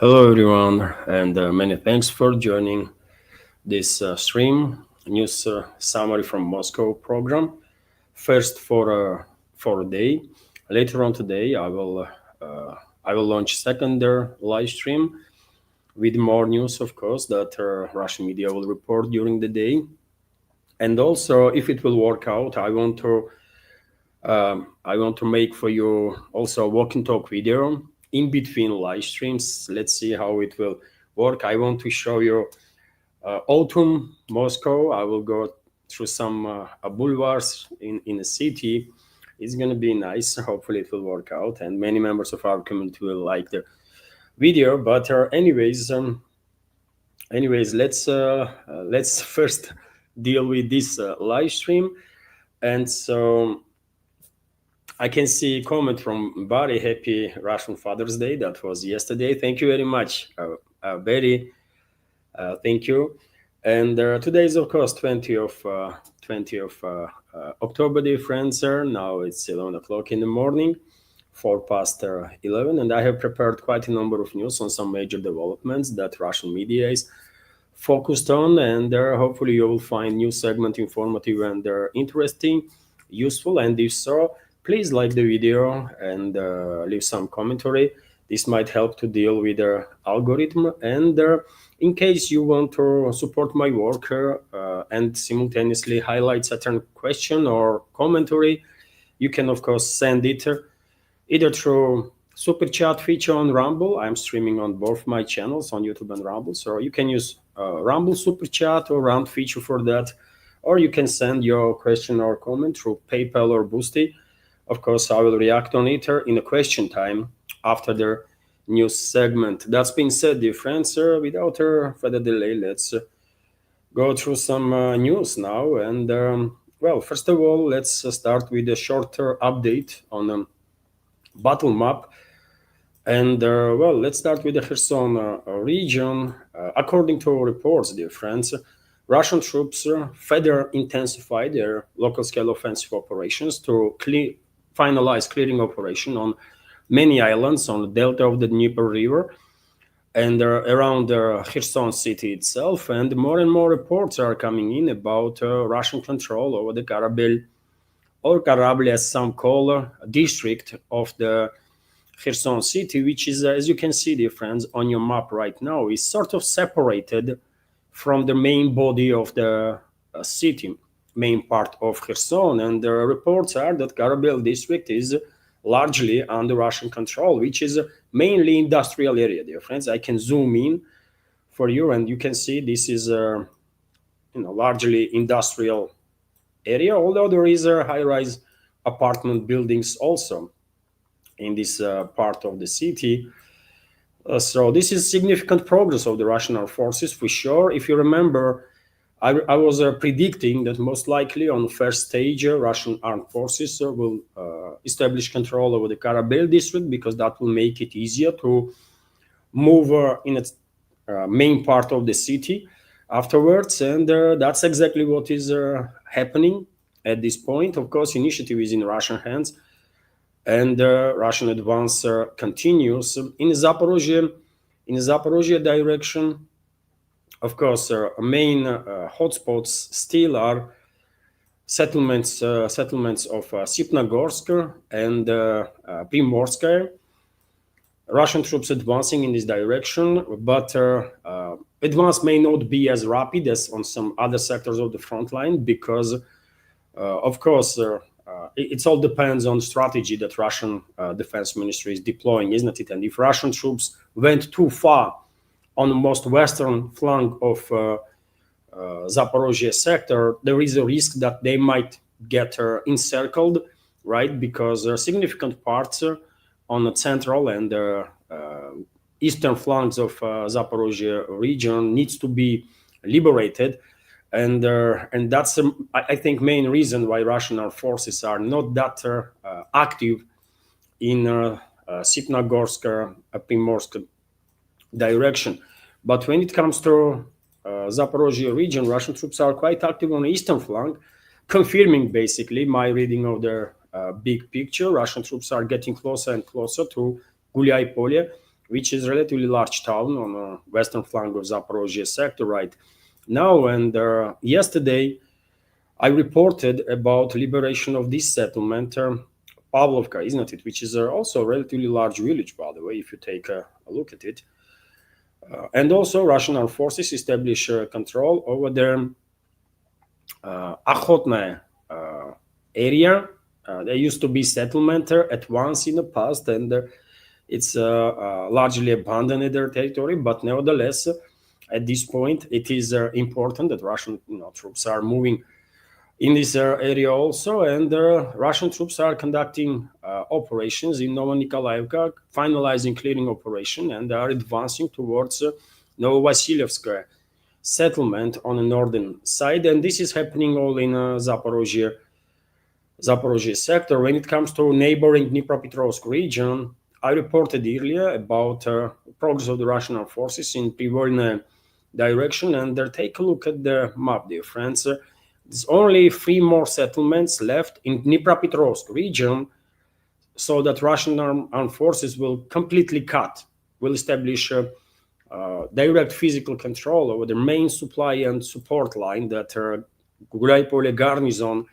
Hello, everyone, and many thanks for joining this stream news summary from Moscow program. First for a day. Later on today, I will launch second live stream with more news, of course, that Russian media will report during the day. And also, if it will work out, I want to make for you also a walk and talk video in between live streams. Let's see how it will work. I want to show you autumn Moscow. I will go through some boulevards in the city. It's going to be nice. Hopefully it will work out, and many members of our community will like the video. But anyways, let's first deal with this live stream. And so I can see a comment from Barry. Happy Russian Father's Day. That was yesterday. Thank you very much, Barry. Thank you. And today is, of course, 20 of October, dear friends. Now it's 11 o'clock in the morning, 11, and I have prepared quite a number of news on some major developments that Russian media is focused on, and hopefully you will find news segment informative and interesting, useful, and if so, please like the video and leave some commentary. This might help to deal with the algorithm. And in case you want to support my work and simultaneously highlight certain question or commentary, you can, of course, send it either through super chat feature on Rumble. I'm streaming on both my channels on YouTube and Rumble. So you can use Rumble super chat or round feature for that. Or you can send your question or comment through PayPal or Boosty. Of course, I will react on it in a question time after the news segment. That's been said, dear friends, without further delay, let's go through some news now. And well, first of all, let's start with a shorter update on battle map. And well, let's start with the Kherson region. According to reports, dear friends, Russian troops further intensified their local scale offensive operations to finalize clearing operation on many islands on the delta of the Dnieper River and around Kherson city itself. And more reports are coming in about Russian control over the Karabel, or Karabel as some call, district of the Kherson city, which is, as you can see, dear friends, on your map right now, is sort of separated from the main body of the city, main part of Kherson. And the reports are that Karabel district is largely under Russian control, which is mainly industrial area, dear friends. I can zoom in for you, and you can see this is largely industrial area, although there is a high-rise apartment buildings also in this part of the city. So this is significant progress of the Russian armed forces for sure. If you remember, I was predicting that most likely on the first stage, Russian armed forces will establish control over the Karabel district, because that will make it easier to move in its main part of the city afterwards. And that's exactly what is happening at this point. Of course, initiative is in Russian hands, and Russian advance continues in Zaporozhye direction. Of course, main hotspots still are settlements of Sipnogorsk and Primorskaya. Russian troops advancing in this direction, but advance may not be as rapid as on some other sectors of the front line, because, of course, it all depends on strategy that Russian defense ministry is deploying, isn't it? And if Russian troops went too far on the most western flank of Zaporozhye sector, there is a risk that they might get encircled, right? Because there are significant parts on the central and eastern flanks of Zaporozhye region needs to be liberated. And that's, I think, main reason why Russian armed forces are not that active in Sipnogorsk, Primorsk direction. But when it comes to Zaporozhye region, Russian troops are quite active on the eastern flank, confirming basically my reading of the big picture. Russian troops are getting closer and closer to Gulyai Polye, which is a relatively large town on the western flank of Zaporozhye sector right now. And yesterday, I reported about liberation of this settlement, Pavlovka, isn't it? Which is also a relatively large village, by the way, if you take a look at it. And also, Russian armed forces establish control over the Akhotnaya area. There used to be settlement at once in the past, and it's largely abandoned their territory. But nevertheless, at this point, it is important that Russian troops are moving in this area also, and Russian troops are conducting operations in Novonikolaevka, finalizing clearing operation, and are advancing towards Novovasilievsk settlement on the northern side. And this is happening all in Zaporozhye sector. When it comes to neighboring Dnipropetrovsk region, I reported earlier about progress of the Russian armed forces in Privolne direction, and take a look at the map, dear friends. There's only 3 more settlements left in Dnipropetrovsk region, so that Russian armed forces will completely will establish direct physical control over the main supply and support line that Gulay-Pole garnison,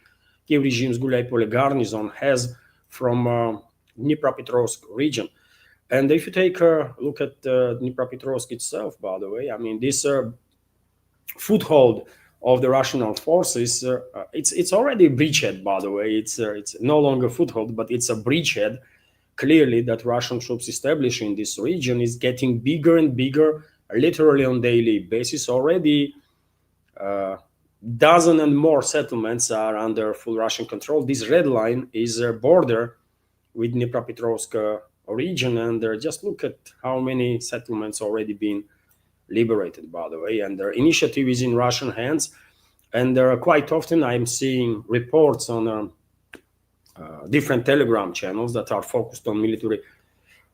Kiev regime's Gulay-Pole garnison has from Dnipropetrovsk region. And if you take a look at Dnipropetrovsk itself, by the way, I mean, this foothold of the Russian armed forces, it's already a bridgehead, by the way. It's no longer foothold, but it's a bridgehead. Clearly, that Russian troops established in this region is getting bigger and bigger, literally on daily basis. Already, dozen and more settlements are under full Russian control. This red line is a border with Dnipropetrovsk region, and just look at how many settlements already been liberated, by the way, and their initiative is in Russian hands. And quite often I'm seeing reports on different Telegram channels that are focused on military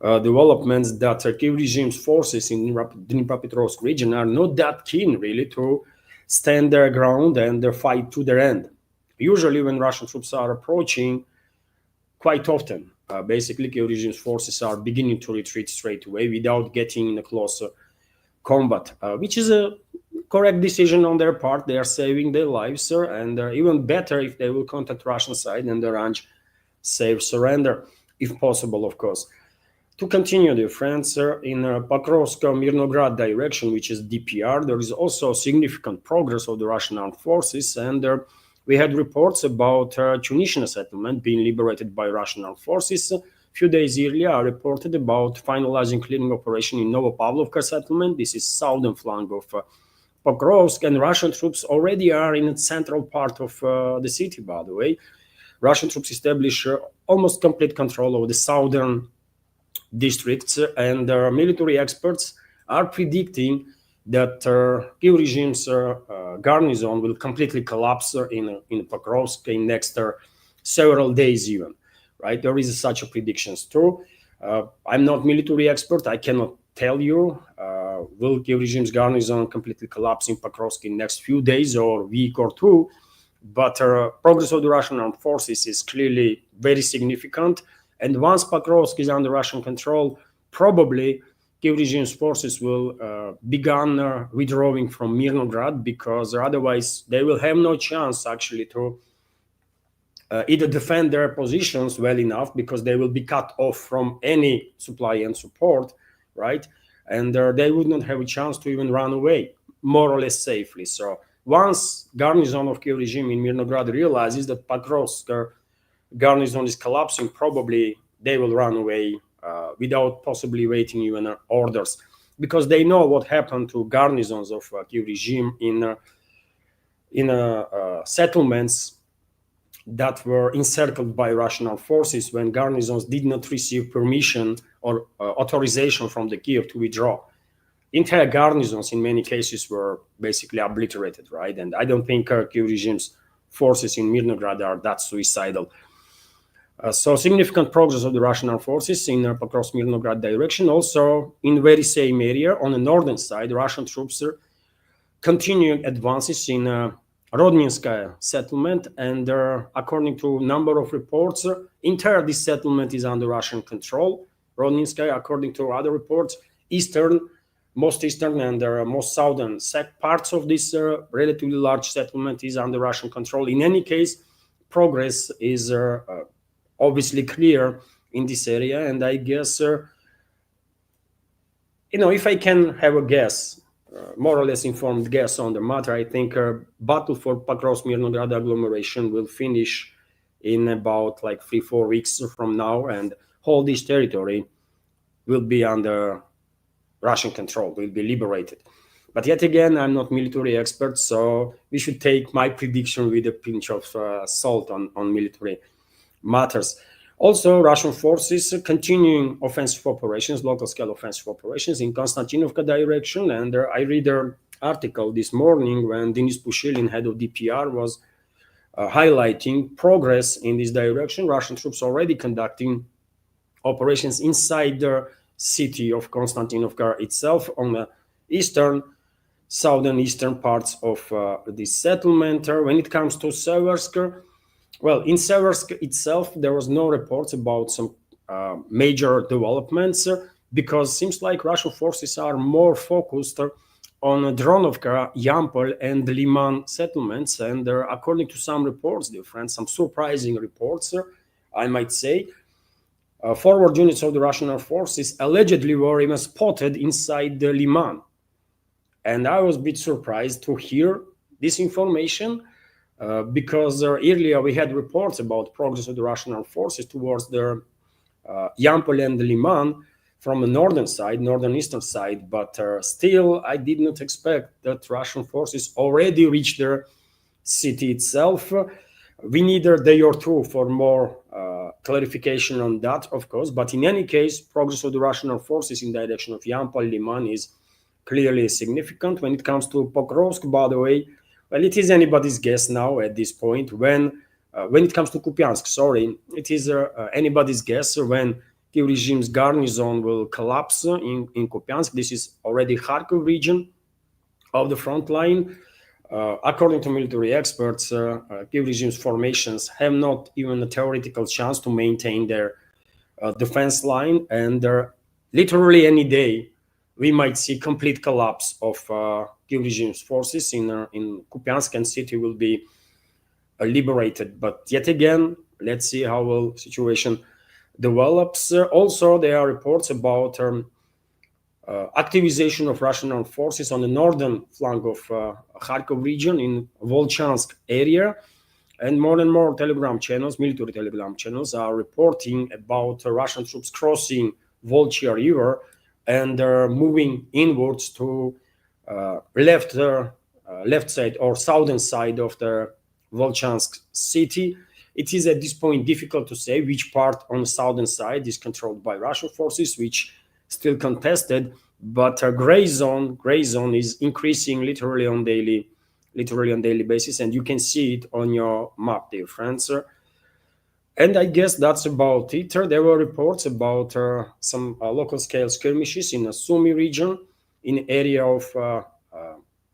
developments that Kiev regime's forces in Dnipropetrovsk region are not that keen really to stand their ground and fight to their end. Usually when Russian troops are approaching, quite often, basically Kiev regime's forces are beginning to retreat straight away without getting in a close combat, which is a correct decision on their part. They are saving their lives, sir, and even better if they will contact Russian side and arrange safe surrender, if possible, of course. To continue, dear friends, in Pokrovsk-Mirnograd direction, which is DPR, there is also significant progress of the Russian armed forces, and we had reports about Tunisian settlement being liberated by Russian armed forces. A few days earlier, I reported about finalizing clearing operation in Novopavlovka settlement. This is southern flank of Pokrovsk, and Russian troops already are in the central part of the city, by the way. Russian troops establish almost complete control over the southern districts, and military experts are predicting that Kiev regime's garnison will completely collapse in Pokrovsk in next several days even, right? There is such a predictions too. I'm not military expert. I cannot tell you will Kiev regime's garnison completely collapse in Pokrovsk in next few days or week or two, but progress of the Russian armed forces is clearly very significant. And once Pokrovsk is under Russian control, probably Kiev regime's forces will begin withdrawing from Mirnograd, because otherwise they will have no chance actually to either defend their positions well enough, because they will be cut off from any supply and support, right? And they would not have a chance to even run away, more or less safely. So once garnison of Kiev regime in Mirnograd realizes that Pokrovsk garnison is collapsing, probably they will run away without possibly waiting even orders, because they know what happened to garnisons of Kiev regime in settlements that were encircled by Russian armed forces, when garnisons did not receive permission or authorization from the Kiev to withdraw. Entire garnisons in many cases were basically obliterated, right? And I don't think Kiev regime's forces in Mirnograd are that suicidal. So significant progress of the Russian armed forces in Pokrovsk-Mirnograd direction. Also in very same area on the northern side, Russian troops are continuing advances in Rodninskaya settlement, and according to a number of reports, entire this settlement is under Russian control Rodninskaya. According to other reports, most eastern and most southern parts of this relatively large settlement is under Russian control. In any case, progress is obviously clear in this area, and I guess, if I can have a guess, more or less informed guess on the matter, I think battle for Pokrovsk-Mirnograd agglomeration will finish in about like 3-4 weeks from now, and whole this territory will be under Russian control, will be liberated. But yet again, I'm not military expert, so we should take my prediction with a pinch of salt on military matters. Also, Russian forces continuing offensive operations, local scale offensive operations in Konstantinovka direction. And I read an article this morning when Denis Pushilin, head of DPR, was highlighting progress in this direction. Russian troops already conducting operations inside the city of Konstantinovka itself on the southern eastern parts of this settlement. When it comes to Seversk, well, in Seversk itself, there was no reports about some major developments because it seems like Russian forces are more focused on Dronovka, Yampol, and Liman settlements. And according to some reports, dear friends, some surprising reports, I might say, forward units of the Russian Air Forces allegedly were even spotted inside the Liman. And I was a bit surprised to hear this information because earlier we had reports about progress of the Russian Armed Forces towards the Yampol and the Liman from the northern eastern side. But still, I did not expect that Russian forces already reached the city itself. We need a day or two for more clarification on that, of course. But in any case, progress of the Russian Armed Forces in the direction of Yampol, Liman is clearly significant. When it comes to Pokrovsk, by the way, well, it is anybody's guess now at this point. When it comes to Kupiansk, it is anybody's guess when Kiev regime's garnison will collapse in Kupiansk. This is already Kharkov region of the front line. According to military experts, Kiev regime's formations have not even a theoretical chance to maintain their defense line, and literally any day we might see complete collapse of Kiev regime's forces in Kupiansk, and city will be liberated. But yet again, let's see how the situation develops. Also, there are reports about activization of Russian armed forces on the northern flank of Kharkov region in Volchansk area, and more Telegram channels, military Telegram channels, are reporting about Russian troops crossing Volchya River and moving inwards to left side or southern side of the Volchansk city. It is at this point difficult to say which part on the southern side is controlled by Russian forces, which still contested, but gray zone is increasing literally on daily basis, and you can see it on your map, dear friends. And I guess that's about it. There were reports about some local scale skirmishes in the Sumy region, in area of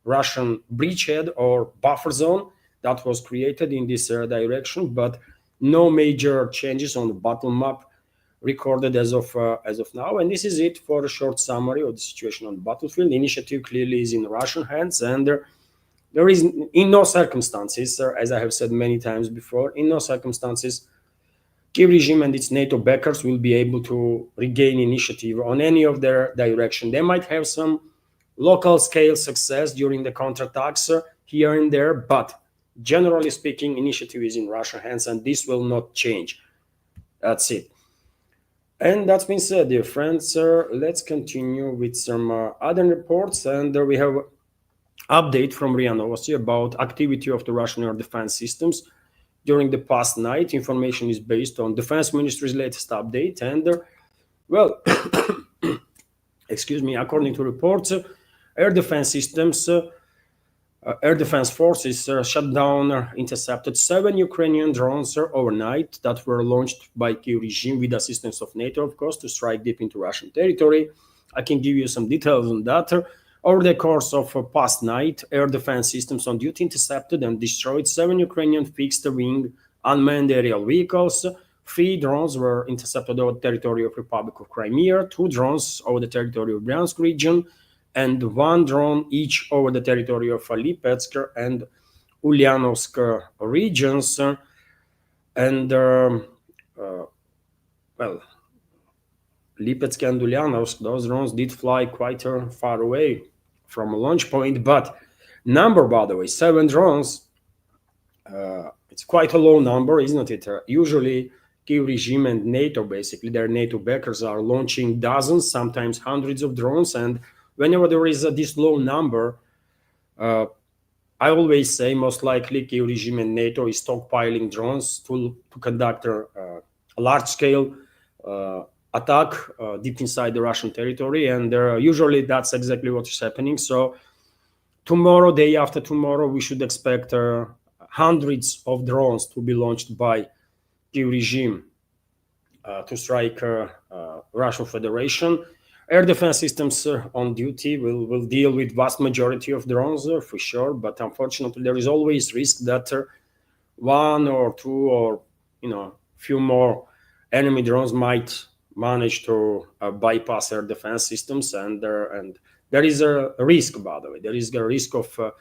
Russian bridgehead or buffer zone that was created in this direction, but no major changes on the battle map recorded as of now. And this is it for a short summary of the situation on the battlefield. The initiative clearly is in Russian hands, and there is in no circumstances, as I have said many times before, in no circumstances Kiev regime and its NATO backers will be able to regain initiative on any of their direction. They might have some local scale success during the counterattacks here and there, but generally speaking, initiative is in Russian hands, and this will not change. That's it. And that's been said, dear friends, let's continue with some other reports. And we have update from RIA Novosti about activity of the Russian air defense systems during the past night. Information is based on Defense Ministry's latest update. And, well, excuse me, according to reports, air defense systems, air defense forces shut down, intercepted 7 Ukrainian drones overnight that were launched by Kyiv regime with assistance of NATO, of course, to strike deep into Russian territory. I can give you some details on that. Over the course of past night, air defense systems on duty intercepted and destroyed 7 Ukrainian fixed-wing unmanned aerial vehicles, 3 drones were intercepted over the territory of Republic of Crimea, 2 drones over the territory of Bryansk region, and 1 drone each over the territory of Lipetsk and Ulyanovsk regions. And well, Lipetsk and Ulyanovsk, those drones did fly quite far away from a launch point, but number, by the way, 7 drones, it's quite a low number, isn't it? Usually, Kyiv regime and NATO, basically, their NATO backers are launching dozens, sometimes hundreds of drones, and whenever there is this low number, I always say most likely Kyiv regime and NATO is stockpiling drones to conduct a large-scale attack deep inside the Russian territory, and usually that's exactly what is happening. So tomorrow, day after tomorrow, we should expect hundreds of drones to be launched by Kyiv regime to strike Russian Federation. Air defense systems on duty will deal with vast majority of drones for sure, but unfortunately there is always risk that 1 or 2 or few more enemy drones might manage to bypass air defense systems, and there is a risk, by the way. There is a risk of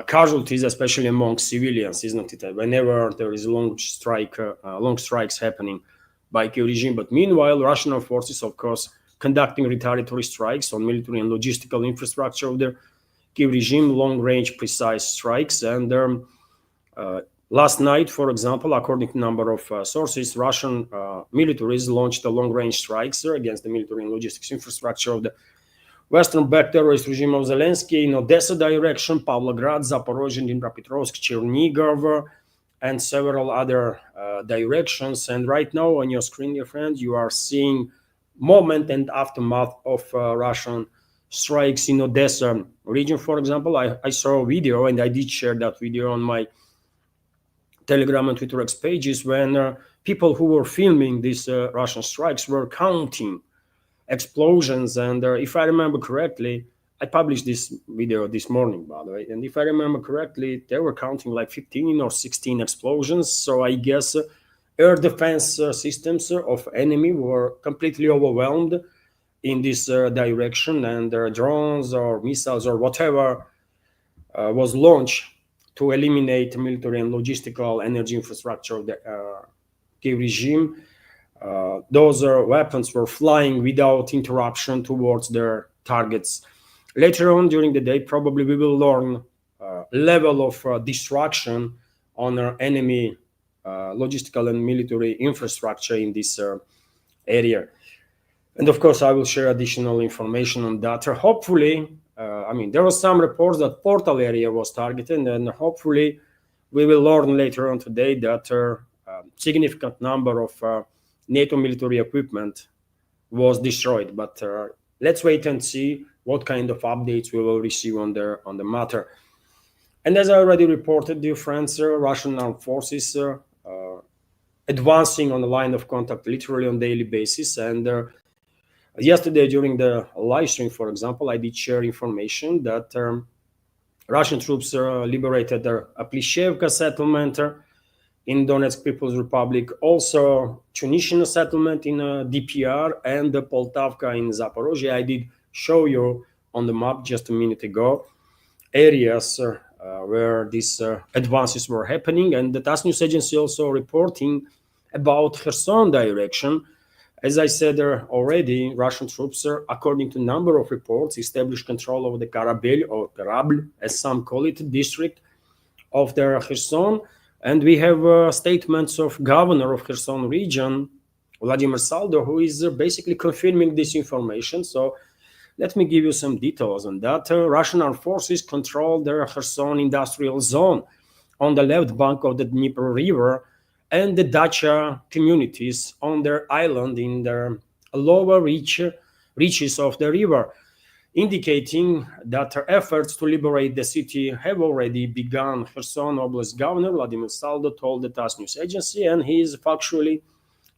casualties, especially among civilians, isn't it? Whenever there is long strikes happening by Kyiv regime. But meanwhile, Russian forces, of course, conducting retaliatory strikes on military and logistical infrastructure of the Kyiv regime, long-range, precise strikes. And last night, for example, according to a number of sources, Russian militaries launched a long-range strikes against the military and logistics infrastructure of the Western-backed terrorist regime of Zelensky in Odessa direction, Pavlograd, Zaporozhye, Dnipropetrovsk, Chernigov, and several other directions. And right now on your screen, dear friends, you are seeing moment and aftermath of Russian strikes in Odessa region. For example, I saw a video, and I did share that video on my Telegram and Twitter X pages, when people who were filming these Russian strikes were counting explosions. And if I remember correctly, I published this video this morning, by the way, and if I remember correctly, they were counting like 15 or 16 explosions. So I guess air defense systems of enemy were completely overwhelmed in this direction, and their drones or missiles or whatever was launched to eliminate military and logistical energy infrastructure of the Kyiv regime. Those weapons were flying without interruption towards their targets. Later on during the day, probably we will learn level of destruction on our enemy logistical and military infrastructure in this area. And of course, I will share additional information on that. Hopefully, there were some reports that Portal area was targeted, and hopefully we will learn later on today that a significant number of NATO military equipment was destroyed. But let's wait and see what kind of updates we will receive on the matter. And as I already reported, dear friends, Russian armed forces advancing on the line of contact literally on daily basis. And yesterday during the live stream, for example, I did share information that Russian troops liberated a Plishevka settlement in Donetsk People's Republic, also Tunisian settlement in DPR, and the Poltavka in Zaporozhye. I did show you on the map just a minute ago areas where these advances were happening, and the TASS news agency also reporting about Kherson direction. As I said already, Russian troops, according to a number of reports, established control over the Karabel, as some call it, district of the Kherson. And we have statements of governor of Kherson region, Vladimir Saldo, who is basically confirming this information. So let me give you some details on that. Russian armed forces control the Kherson industrial zone on the left bank of the Dnieper River, and the dacha communities on their island in the lower reaches of the river, indicating that efforts to liberate the city have already begun. Kherson Oblast Governor Vladimir Saldo told the TASS news agency, and he is factually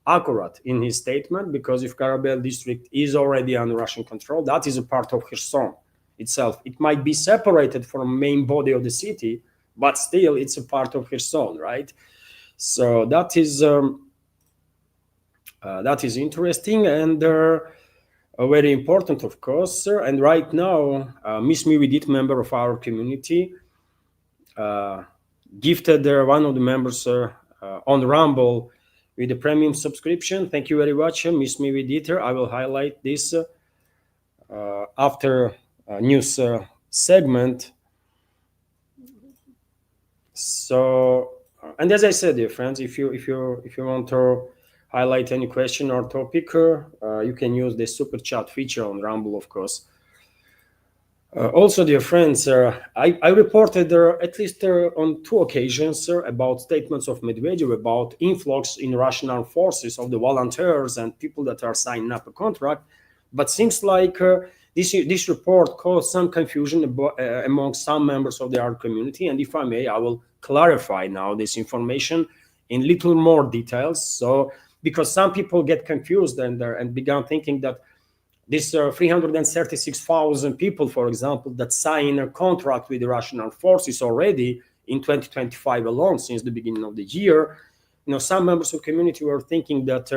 accurate in his statement, because if Karabel district is already under Russian control, that is a part of Kherson itself. It might be separated from the main body of the city, but still it's a part of Kherson, right? So that is interesting and very important, of course. And right now, Miss Me with It, member of our community, gifted one of the members on Rumble with a premium subscription. Thank you very much, Miss Me with It. I will highlight this after news segment. So, and as I said, dear friends, if you want to highlight any question or topic, you can use the super chat feature on Rumble, of course. Also, dear friends, I reported at least on 2 occasions about statements of Medvedev about influx in Russian armed forces of the volunteers and people that are signing up a contract. But seems like this report caused some confusion among some members of the art community. And if I may, I will clarify now this information in little more details. So, because some people get confused and began thinking that this 336,000 people, for example, that sign a contract with the Russian armed forces already in 2025 alone, since the beginning of the year, some members of the community were thinking that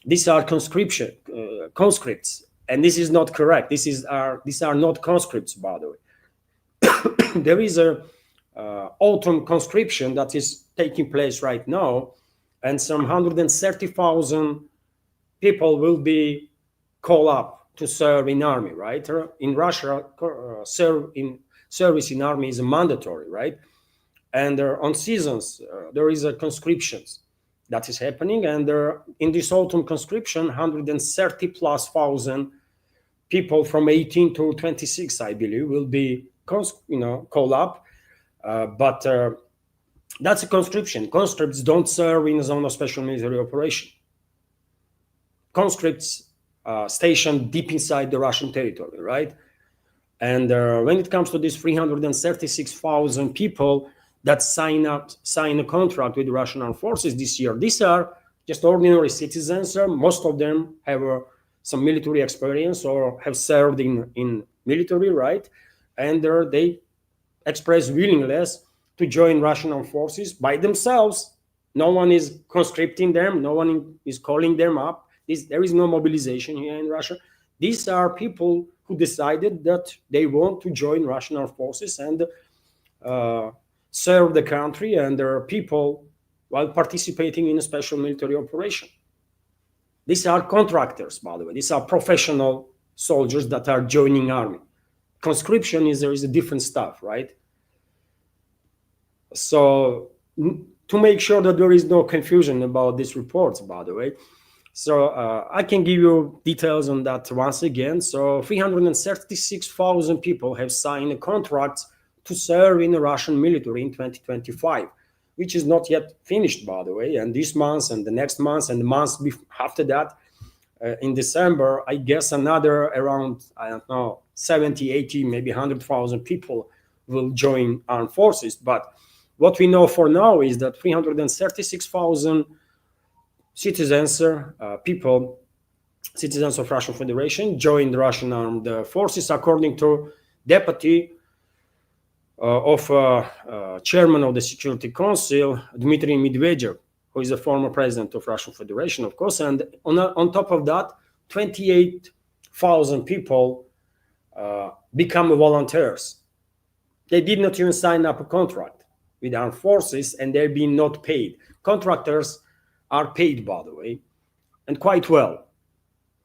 these are conscripts, and this is not correct. These are not conscripts, by the way. There is a autumn conscription that is taking place right now, and some 130,000 people will be called up to serve in army, right? In Russia, service in army is mandatory, right? And on seasons, there is a conscriptions that is happening, and in this autumn conscription, 130 plus thousand people from 18 to 26, I believe, will be called up. But that's a conscription. Conscripts don't serve in a zone of special military operation. Conscripts stationed deep inside the Russian territory, right? And when it comes to these 336,000 people that sign a contract with the Russian armed forces this year, these are just ordinary citizens. Most of them have some military experience or have served in military, right? And they express willingness to join Russian armed forces by themselves. No one is conscripting them. No one is calling them up. There is no mobilization here in Russia. These are people who decided that they want to join Russian armed forces and serve the country and their people while participating in a special military operation. These are contractors, by the way. These are professional soldiers that are joining army. Conscription there is a different stuff, right? So to make sure that there is no confusion about these reports, by the way, so I can give you details on that once again. So 336,000 people have signed contracts to serve in the Russian military in 2025, which is not yet finished, by the way. And this month and the next month and the months after that, in December, I guess another around, 70, 80, maybe 100,000 people will join armed forces. But what we know for now is that 336,000 citizens, citizens of Russian Federation, joined the Russian armed forces, according to deputy of chairman of the Security Council, Dmitry Medvedev, who is the former president of Russian Federation, of course. And on top of that, 28,000 people become volunteers. They did not even sign up a contract with armed forces, and they're being not paid. Contractors are paid, by the way, and quite well.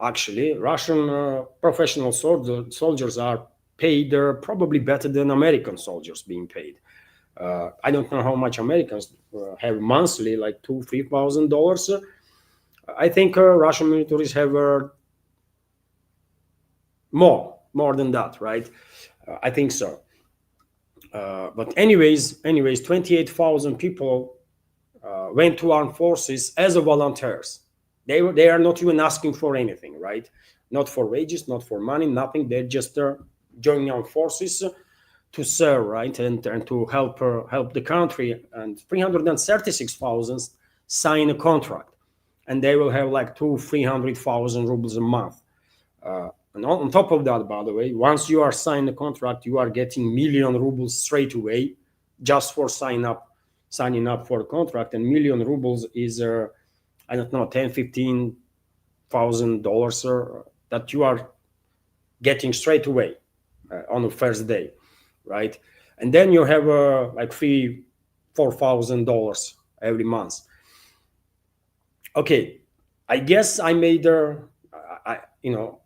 Actually, Russian professional soldiers are paid probably better than American soldiers being paid. I don't know how much Americans have monthly, like $2,000-3,000. I think Russian militaries have more than that, right? I think so. But anyways, 28,000 people went to armed forces as volunteers. They are not even asking for anything, right? Not for wages, not for money, nothing. They're just joining armed forces to serve, right, and to help the country. And 336,000 sign a contract, and they will have like 200,000-300,000 rubles a month. And on top of that, by the way, once you are signed a contract, you are getting million rubles straight away, just for sign up signing up for a contract, and million rubles is I don't know, 10, 15,000 dollars that you are getting straight away on the first day, right? And then you have like $3,000-4,000 every month. Okay, I guess I made I you know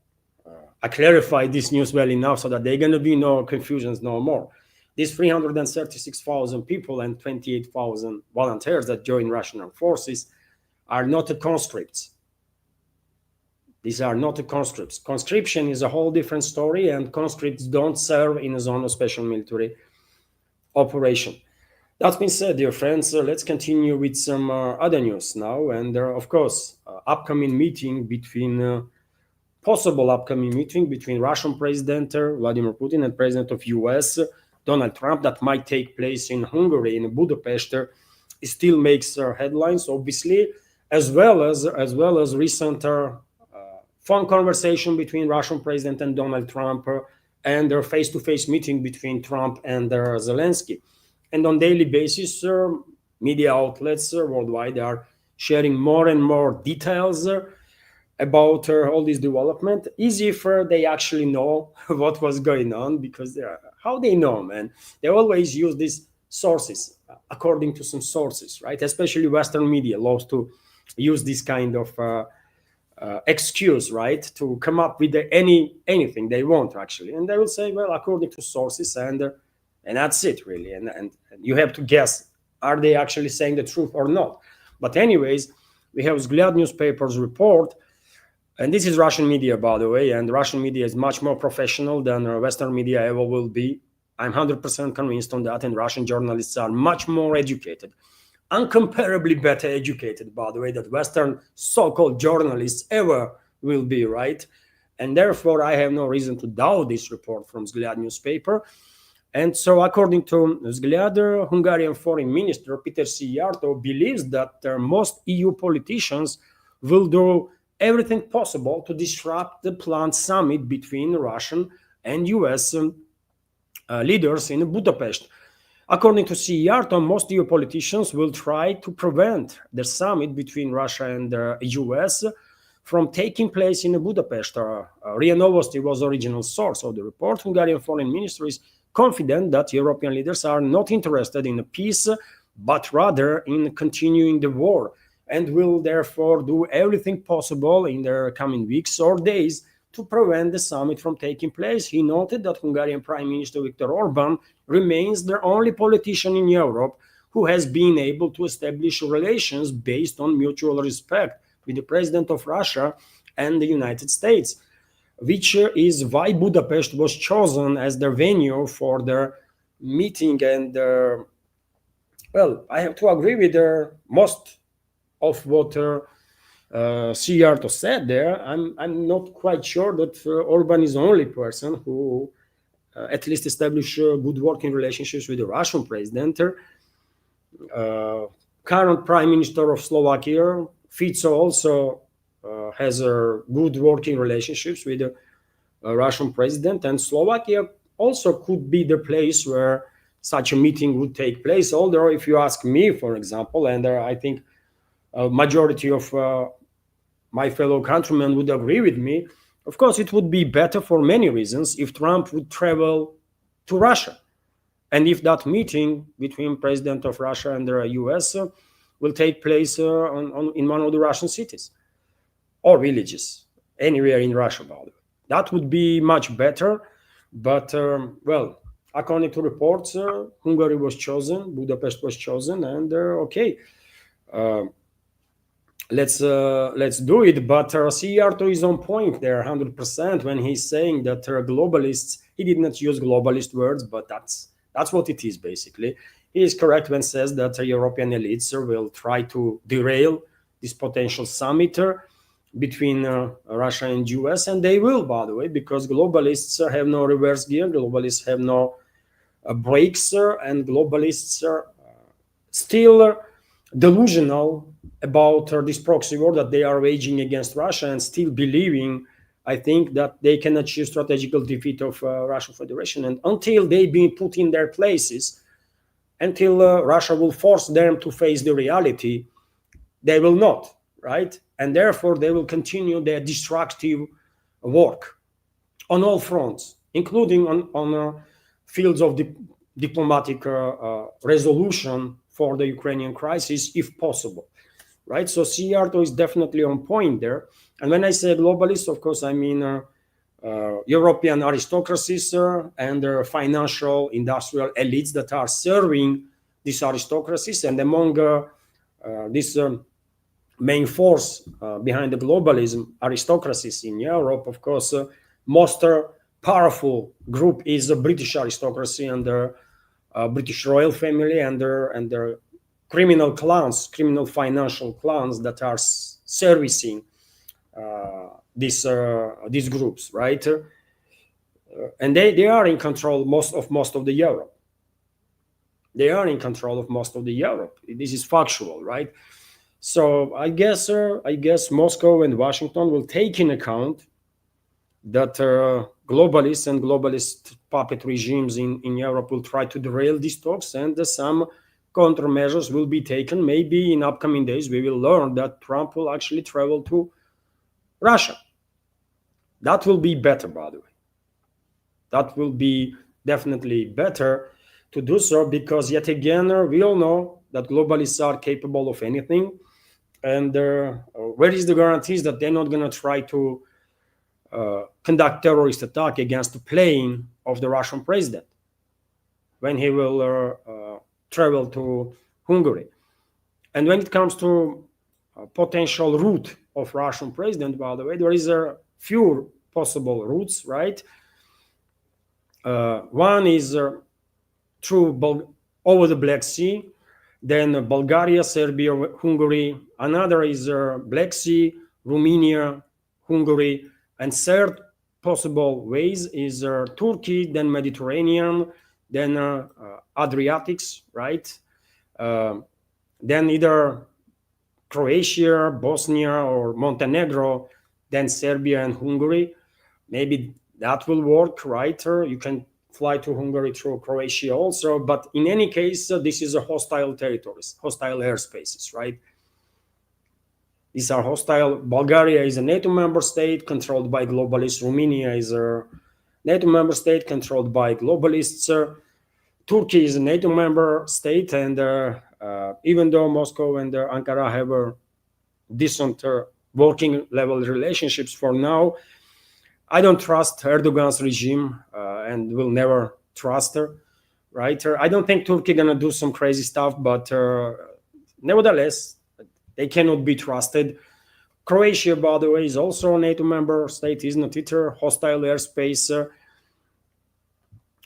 I clarified this news well enough so that there are going to be no confusions no more. These 336,000 people and 28,000 volunteers that join Russian armed forces are not conscripts. These are not conscripts. Conscription is a whole different story, and conscripts don't serve in a zone of special military operation. That being said, dear friends, let's continue with some other news now. And of course, possible upcoming meeting between Russian President Vladimir Putin and President of US Donald Trump that might take place in Hungary, in Budapest, still makes headlines, obviously, as well as recent phone conversation between Russian President and Donald Trump and their face-to-face meeting between Trump and Zelensky. And on daily basis, media outlets worldwide are sharing more and more details about all this development, as if they actually know what was going on, because how they know, man? They always use these sources, according to some sources, right? Especially Western media loves to use this kind of excuse, right, to come up with anything they want, actually. And they will say, well, according to sources, and that's it, really. And you have to guess, are they actually saying the truth or not? But anyways, we have Vzglyad newspaper's report, and this is Russian media, by the way, and Russian media is much more professional than Western media ever will be. I'm 100% convinced on that, and Russian journalists are much more educated, uncomparably better educated, by the way, that Western so-called journalists ever will be, right? And therefore, I have no reason to doubt this report from Vzglyad newspaper. And so, according to Vzglyad, Hungarian Foreign Minister Peter Szijjártó believes that most EU politicians will do everything possible to disrupt the planned summit between Russian and US leaders in Budapest. According to Szijjártó, most EU politicians will try to prevent the summit between Russia and the US from taking place in Budapest. RIA Novosti was the original source of the report. Hungarian Foreign Ministry is confident that European leaders are not interested in peace, but rather in continuing the war, and will therefore do everything possible in the coming weeks or days to prevent the summit from taking place. He noted that Hungarian Prime Minister Viktor Orban remains the only politician in Europe who has been able to establish relations based on mutual respect with the President of Russia and the United States, which is why Budapest was chosen as the venue for their meeting. And well, I have to agree with most of what Szijjártó said there. I'm not quite sure that Orban is the only person who at least established good working relationships with the Russian president. Current Prime Minister of Slovakia, Fico, also has good working relationships with the Russian president, and Slovakia also could be the place where such a meeting would take place. Although, if you ask me, for example, and I think a majority of my fellow countrymen would agree with me, of course, it would be better for many reasons if Trump would travel to Russia, and if that meeting between President of Russia and the US will take place in one of the Russian cities or villages, anywhere in Russia, by the way. That would be much better. But, well, according to reports, Hungary was chosen, Budapest was chosen, and okay, let's do it. But Szijjártó is on point there 100% when he's saying that globalists, he did not use globalist words, but that's what it is, basically. He is correct when says that European elites will try to derail this potential summit between Russia and US, and they will, by the way, because globalists have no reverse gear, globalists have no brakes, and globalists are still delusional about this proxy war that they are waging against Russia, and still believing, I think, that they can achieve strategical defeat of Russian Federation. And until they've been put in their places, until Russia will force them to face the reality, they will not, right? And therefore, they will continue their destructive work on all fronts, including on fields of diplomatic resolution for the Ukrainian crisis, if possible, right? So Siarto is definitely on point there. And when I say globalist, of course, I mean European aristocracies and their financial industrial elites that are serving these aristocracies. And among this main force behind the globalism, aristocracies in Europe, of course, most powerful group is the British aristocracy and the British royal family and their criminal clans, criminal financial clans that are servicing these groups, right? And they are in control most of the Europe. They are in control of most of the Europe. This is factual, right? So I guess Moscow and Washington will take in account that globalists and globalist puppet regimes in Europe will try to derail these talks, and some countermeasures will be taken. Maybe in upcoming days we will learn that Trump will actually travel to Russia. That will be better, by the way. That will be definitely better to do so, because yet again, we all know that globalists are capable of anything. And where is the guarantees that they're not going to try to conduct terrorist attack against the plane of the Russian president when he will travel to Hungary? And when it comes to potential route of Russian president, by the way, there is a few possible routes, right? One is through over the Black Sea, then Bulgaria, Serbia, Hungary. Another is Black Sea, Romania, Hungary. And third possible ways is Turkey, then Mediterranean, then Adriatics, right? Then either Croatia, Bosnia, or Montenegro, then Serbia and Hungary. Maybe that will work, right? You can fly to Hungary through Croatia also. But in any case, this is a hostile territories, hostile airspaces, right? These are hostile. Bulgaria is a NATO member state controlled by globalists. Romania is a NATO member state controlled by globalists. Turkey is a NATO member state, and even though Moscow and Ankara have a decent working level relationships for now, I don't trust Erdogan's regime and will never trust her, right? I don't think Turkey gonna do some crazy stuff, but nevertheless, they cannot be trusted. Croatia, by the way, is also a NATO member state, is not it? Hostile airspace.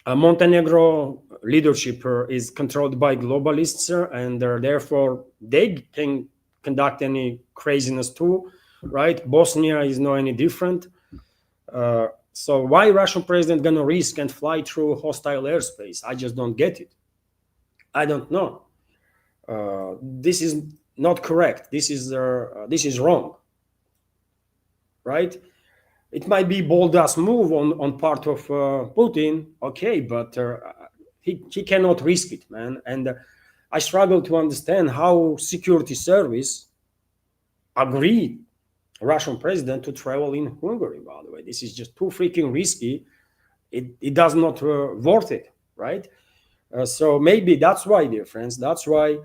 Montenegro leadership is controlled by globalists, and therefore they can conduct any craziness too, right? Bosnia is not any different. So why Russian president gonna risk and fly through hostile airspace? I just don't get it. I don't know. This is not correct. This is wrong, right? It might be bold-ass move on part of Putin, okay, but he cannot risk it, man. And I struggle to understand how security service agreed Russian president to travel in Hungary, by the way. This is just too freaking risky. It does not worth it, right? So maybe that's why, dear friends, that's why,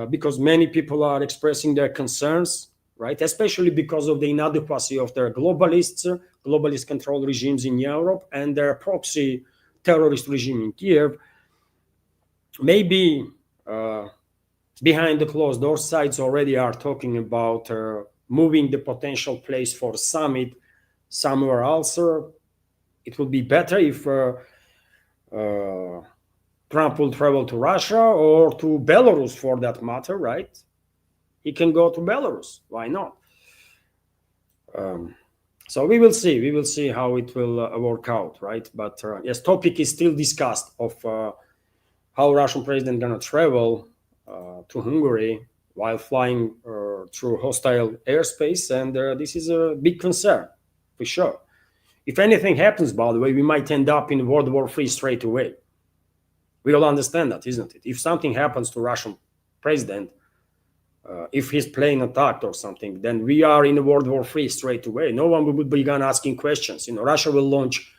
because many people are expressing their concerns, right? Especially because of the inadequacy of their globalist controlled regimes in Europe and their proxy terrorist regime in Kiev. Maybe behind the closed door, sides already are talking about moving the potential place for the summit somewhere else. It would be better if Trump will travel to Russia or to Belarus for that matter, right? He can go to Belarus. Why not? So we will see. We will see how it will work out, right? But yes, topic is still discussed of how Russian president gonna travel to Hungary while flying through hostile airspace, and this is a big concern for sure. If anything happens, by the way, we might end up in World War III straight away. We all understand that, isn't it? If something happens to Russian president, if he's playing attacked or something, then we are in a World War III straight away. No one will begin asking questions. Russia will launch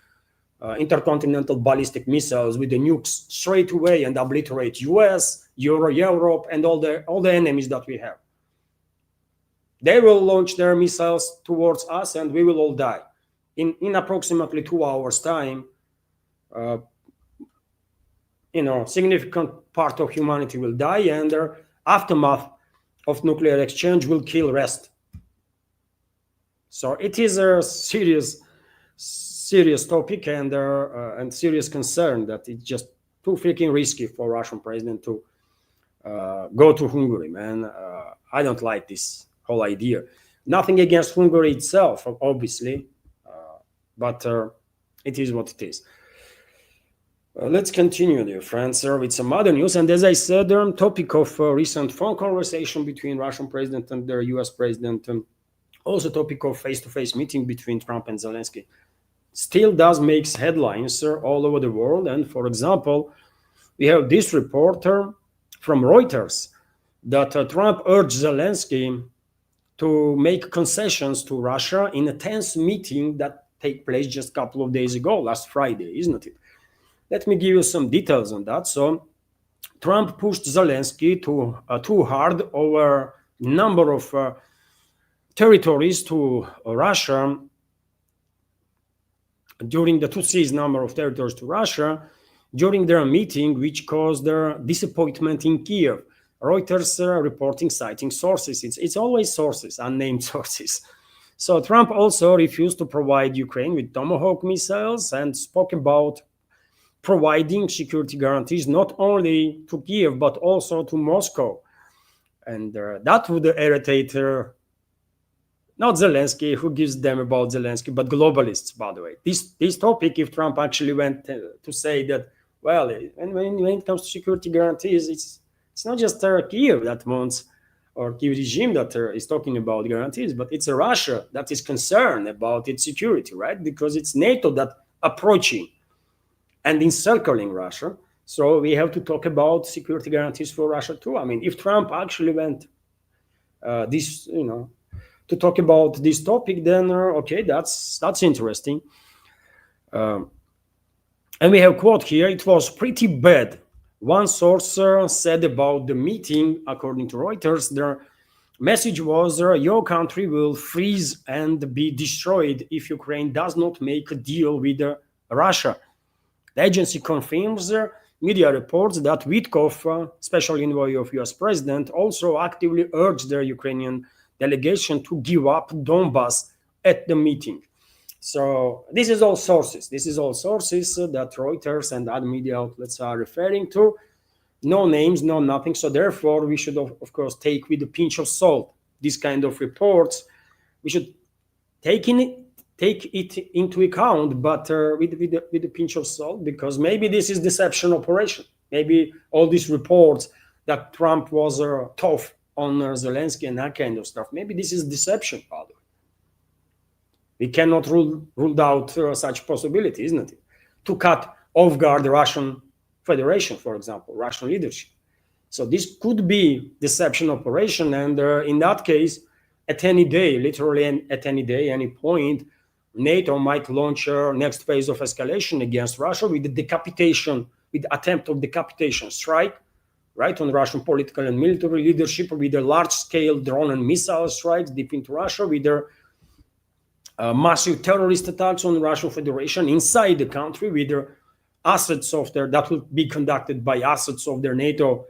intercontinental ballistic missiles with the nukes straight away and obliterate US, Europe, and all the enemies that we have. They will launch their missiles towards us, and we will all die. In approximately 2 hours' time, significant part of humanity will die, and the aftermath of nuclear exchange will kill rest. So it is a serious topic and serious concern that it's just too freaking risky for Russian president to go to Hungary, man. I don't like this whole idea. Nothing against Hungary itself, obviously, but it is what it is. Let's continue, dear friends, with some other news. And as I said, on topic of recent phone conversation between Russian president and the US president, also topic of face-to-face meeting between Trump and Zelensky, still does makes headlines all over the world. And for example, we have this reporter from Reuters that Trump urged Zelensky to make concessions to Russia in a tense meeting that took place just a couple of days ago, last Friday, isn't it? Let me give you some details on that. So Trump pushed Zelensky too hard over a number of territories to Russia, to seize number of territories to Russia during their meeting, which caused their disappointment in Kiev. Reuters reporting, citing sources. It's always sources, unnamed sources. So Trump also refused to provide Ukraine with Tomahawk missiles and spoke about providing security guarantees not only to Kiev but also to Moscow. And that would irritate not Zelensky, who gives them about Zelensky, but globalists, by the way. This topic, if Trump actually went to say that, well, when it comes to security guarantees, it's not just Kiev that wants, or Kiev regime that is talking about guarantees, but it's Russia that is concerned about its security, right? Because it's NATO that approaching and encircling Russia. So we have to talk about security guarantees for Russia too. I mean, if Trump actually went to talk about this topic, then okay, that's interesting. And we have a quote here. It was pretty bad. One source said about the meeting, according to Reuters, their message was your country will freeze and be destroyed if Ukraine does not make a deal with Russia. The agency confirms media reports that Witkoff, special envoy of US president, also actively urged the Ukrainian delegation to give up Donbas at the meeting. So this is all sources. That Reuters and other media outlets are referring to. No names, no nothing. So therefore, we should, of course, take with a pinch of salt these kind of reports. We should take it into account, but with a pinch of salt, because maybe this is deception operation. Maybe all these reports that Trump was tough on Zelensky and that kind of stuff, maybe this is deception, by the way. We cannot rule out such possibility, isn't it? To cut off guard the Russian Federation, for example, Russian leadership. So this could be deception operation, and in that case, at any day, literally at any day, any point, NATO might launch a next phase of escalation against Russia with the attempt of decapitation strike, right, on Russian political and military leadership, with a large-scale drone and missile strikes deep into Russia, with their massive terrorist attacks on the Russian Federation inside the country, with their assets that will be conducted by assets of their NATO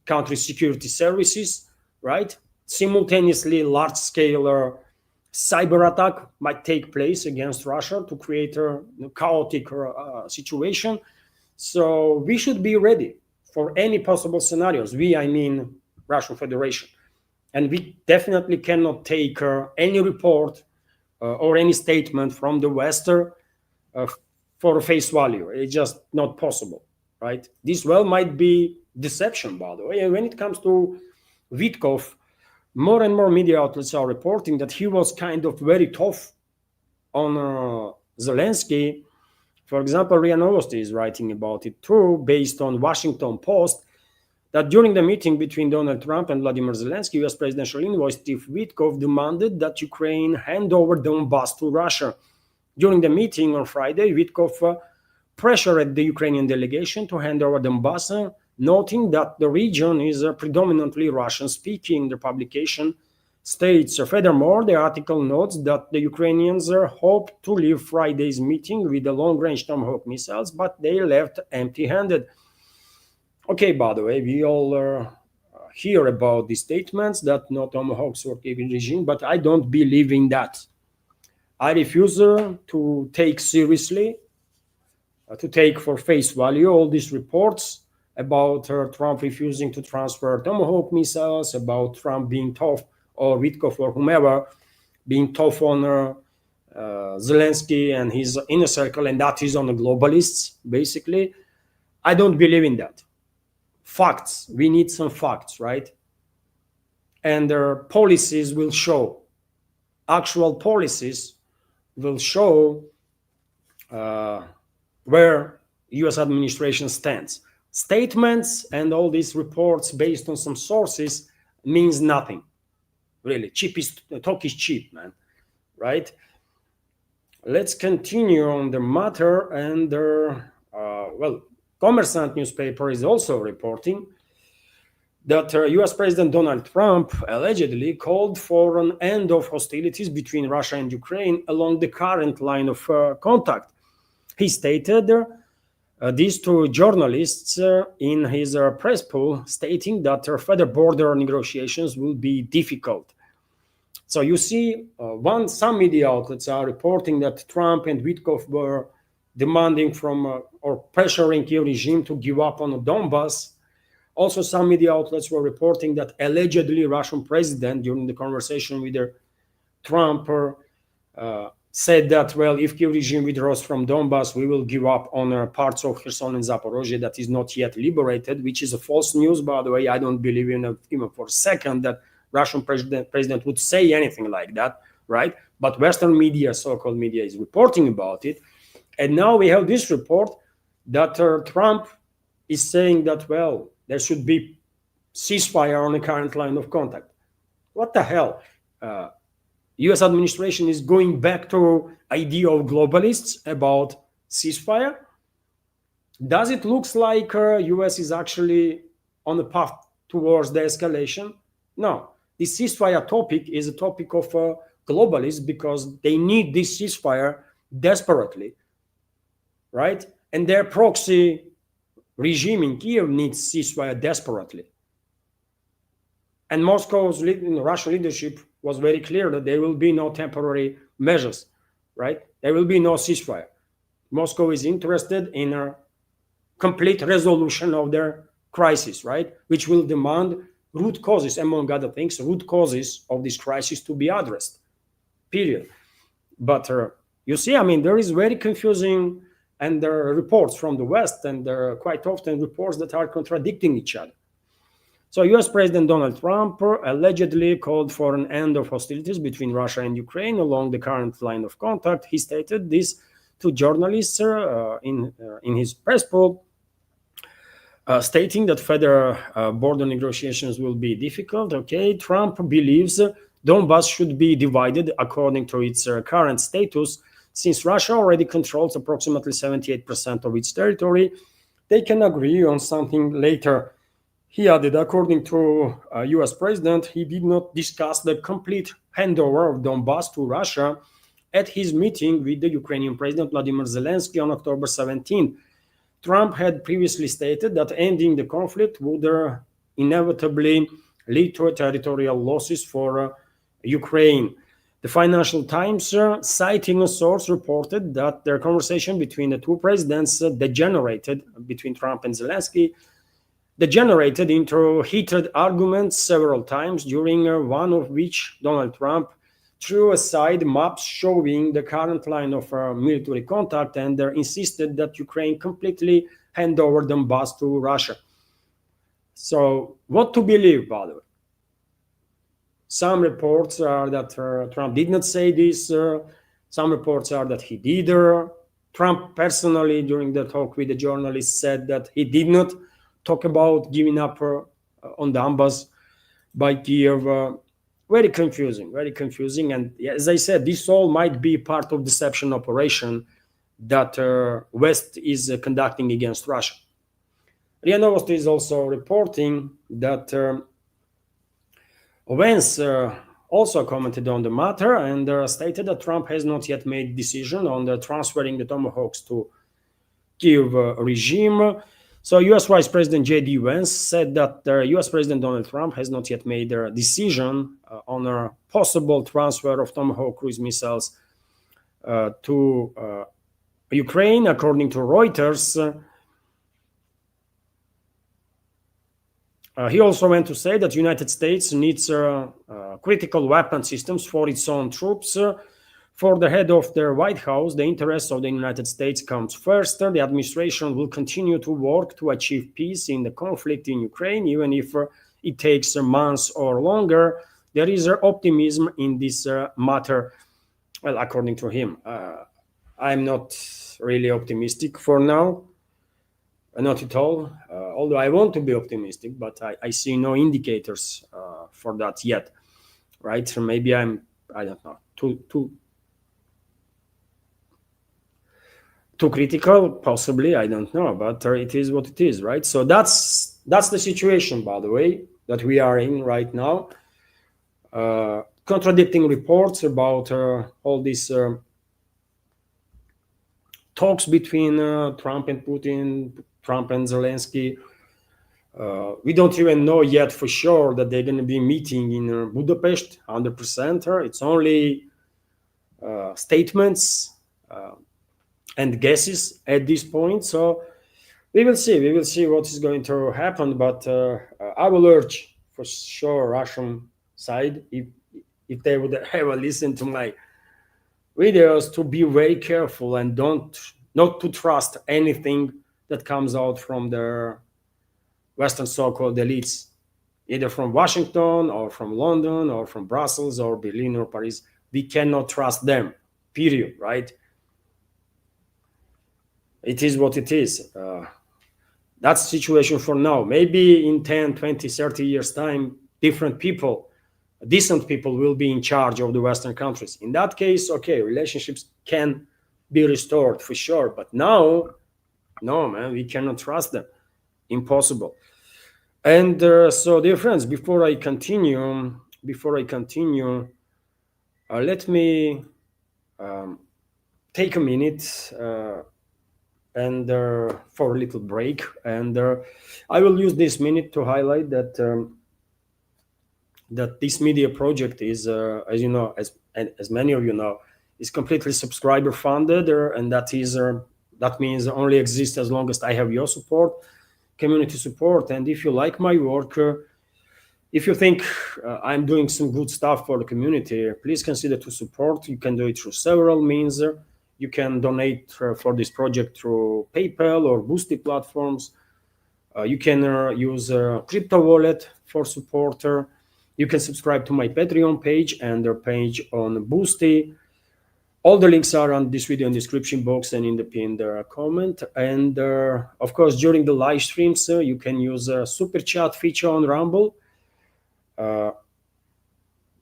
country security services, right? Simultaneously, large-scale cyber attack might take place against Russia to create a chaotic situation. So we should be ready for any possible scenarios. I mean Russian Federation. And we definitely cannot take any report or any statement from the West for face value. It's just not possible, right? This might be deception, by the way. And when it comes to Witkoff, more and more media outlets are reporting that he was kind of very tough on Zelensky For example, RIA Novosti is writing about it too, based on Washington Post, that during the meeting between Donald Trump and Vladimir Zelensky, U.S. presidential envoy Steve Witkoff demanded that Ukraine hand over Donbass to Russia. During the meeting on Friday, Witkoff pressured the Ukrainian delegation to hand over Donbass, noting that the region is predominantly Russian-speaking. The publication states, furthermore, the article notes that the Ukrainians hoped to leave Friday's meeting with the long-range Tomahawk missiles, but they left empty-handed. Okay, by the way, we all hear about the statements that no Tomahawks were given regime, but I don't believe in that. I refuse to take seriously, to take for face value all these reports about Trump refusing to transfer Tomahawk missiles, about Trump being tough, or Witkoff or whomever being tough on Zelensky and his inner circle, and that is on the globalists, basically. I don't believe in that. Facts. We need some facts, right? And their policies will show. Actual policies will show where U.S. administration stands. Statements and all these reports based on some sources means nothing. Really, talk is cheap, man. Right? Let's continue on the matter. And Kommersant newspaper is also reporting that U.S. President Donald Trump allegedly called for an end of hostilities between Russia and Ukraine along the current line of contact. He stated this to journalists in his press pool, stating that further border negotiations will be difficult. So you see, some media outlets are reporting that Trump and Witkoff were demanding from or pressuring Kiev regime to give up on the Donbass. Also, some media outlets were reporting that allegedly Russian president, during the conversation with Trump, said that, well, if Kiev regime withdraws from Donbass, we will give up on parts of Kherson and Zaporozhye that is not yet liberated, which is a false news, by the way. I don't believe in even for a second that Russian president would say anything like that, right? But Western media, so-called media, is reporting about it. And now we have this report that Trump is saying that, well, there should be ceasefire on the current line of contact. What the hell? U.S. administration is going back to idea of globalists about ceasefire. Does it look like U.S. is actually on the path towards the escalation? No. The ceasefire topic is a topic of globalists because they need this ceasefire desperately, right? And their proxy regime in Kiev needs ceasefire desperately. And Moscow's Russian leadership was very clear that there will be no temporary measures, right? There will be no ceasefire. Moscow is interested in a complete resolution of their crisis, right? Which will demand root causes, among other things, root causes of this crisis to be addressed, period. But you see, I mean, there is very confusing and there are reports from the West, and there are quite often reports that are contradicting each other. So U.S. President Donald Trump allegedly called for an end of hostilities between Russia and Ukraine along the current line of contact. He stated this to journalists in his press poll, stating that further border negotiations will be difficult. Okay, Trump believes Donbass should be divided according to its current status. Since Russia already controls approximately 78% of its territory, they can agree on something later. He added, according to U.S. President, he did not discuss the complete handover of Donbass to Russia at his meeting with the Ukrainian President Vladimir Zelensky on October 17. Trump had previously stated that ending the conflict would inevitably lead to territorial losses for Ukraine. The Financial Times, citing a source, reported that their conversation between the two presidents between Trump and Zelensky degenerated into heated arguments several times, during one of which Donald Trump threw aside maps showing the current line of military contact and insisted that Ukraine completely hand over Donbass to Russia. So what to believe, by the way? Some reports are that Trump did not say this. Some reports are that he did. Trump personally, during the talk with the journalists, said that he did not talk about giving up on Donbass by Kiev. Very confusing, very confusing. And as I said, this all might be part of deception operation that West is conducting against Russia. RIA Novosti is also reporting that Vance also commented on the matter and stated that Trump has not yet made decision on the transferring the Tomahawks to Kiev regime. So U.S. Vice President J.D. Vance said that U.S. President Donald Trump has not yet made a decision on a possible transfer of Tomahawk cruise missiles to Ukraine. According to Reuters, he also went to say that the United States needs critical weapon systems for its own troops. For the head of the White House, the interests of the United States comes first. The administration will continue to work to achieve peace in the conflict in Ukraine, even if it takes months or longer. There is optimism in this matter. Well, according to him, I'm not really optimistic for now. Not at all. Although I want to be optimistic, but I see no indicators for that yet. Right? So maybe I don't know, too critical, possibly. I don't know, but it is what it is, right? So that's the situation, by the way, that we are in right now. Contradicting reports about all these talks between Trump and Putin, Trump and Zelensky. We don't even know yet for sure that they're going to be meeting in Budapest, 100%. It's only statements and guesses at this point. So we will see. We will see what is going to happen. But I will urge for sure Russian side, if they would ever listen to my videos, to be very careful and not to trust anything that comes out from the Western so-called elites, either from Washington or from London or from Brussels or Berlin or Paris. We cannot trust them, period, right? It is what it is. That's the situation for now. Maybe in 10, 20, 30 years' time, different people, decent people will be in charge of the Western countries. In that case, okay, relationships can be restored for sure. But now, no, man, we cannot trust them. Impossible. And so, dear friends, before I continue, let me take a minute and for a little break. And I will use this minute to highlight that that this media project is, as you know, as many of you know, is completely subscriber funded, and that means only exists as long as I have your support, community support. And if you like my work, if you think I'm doing some good stuff for the community, please consider to support. You can do it through several means. You can donate for this project through PayPal or Boosty platforms. You can use a crypto wallet for support. You can subscribe to my Patreon page and their page on Boosty. All the links are on this video in the description box and in the pinned comment. And of course, during the live streams, you can use a super chat feature on Rumble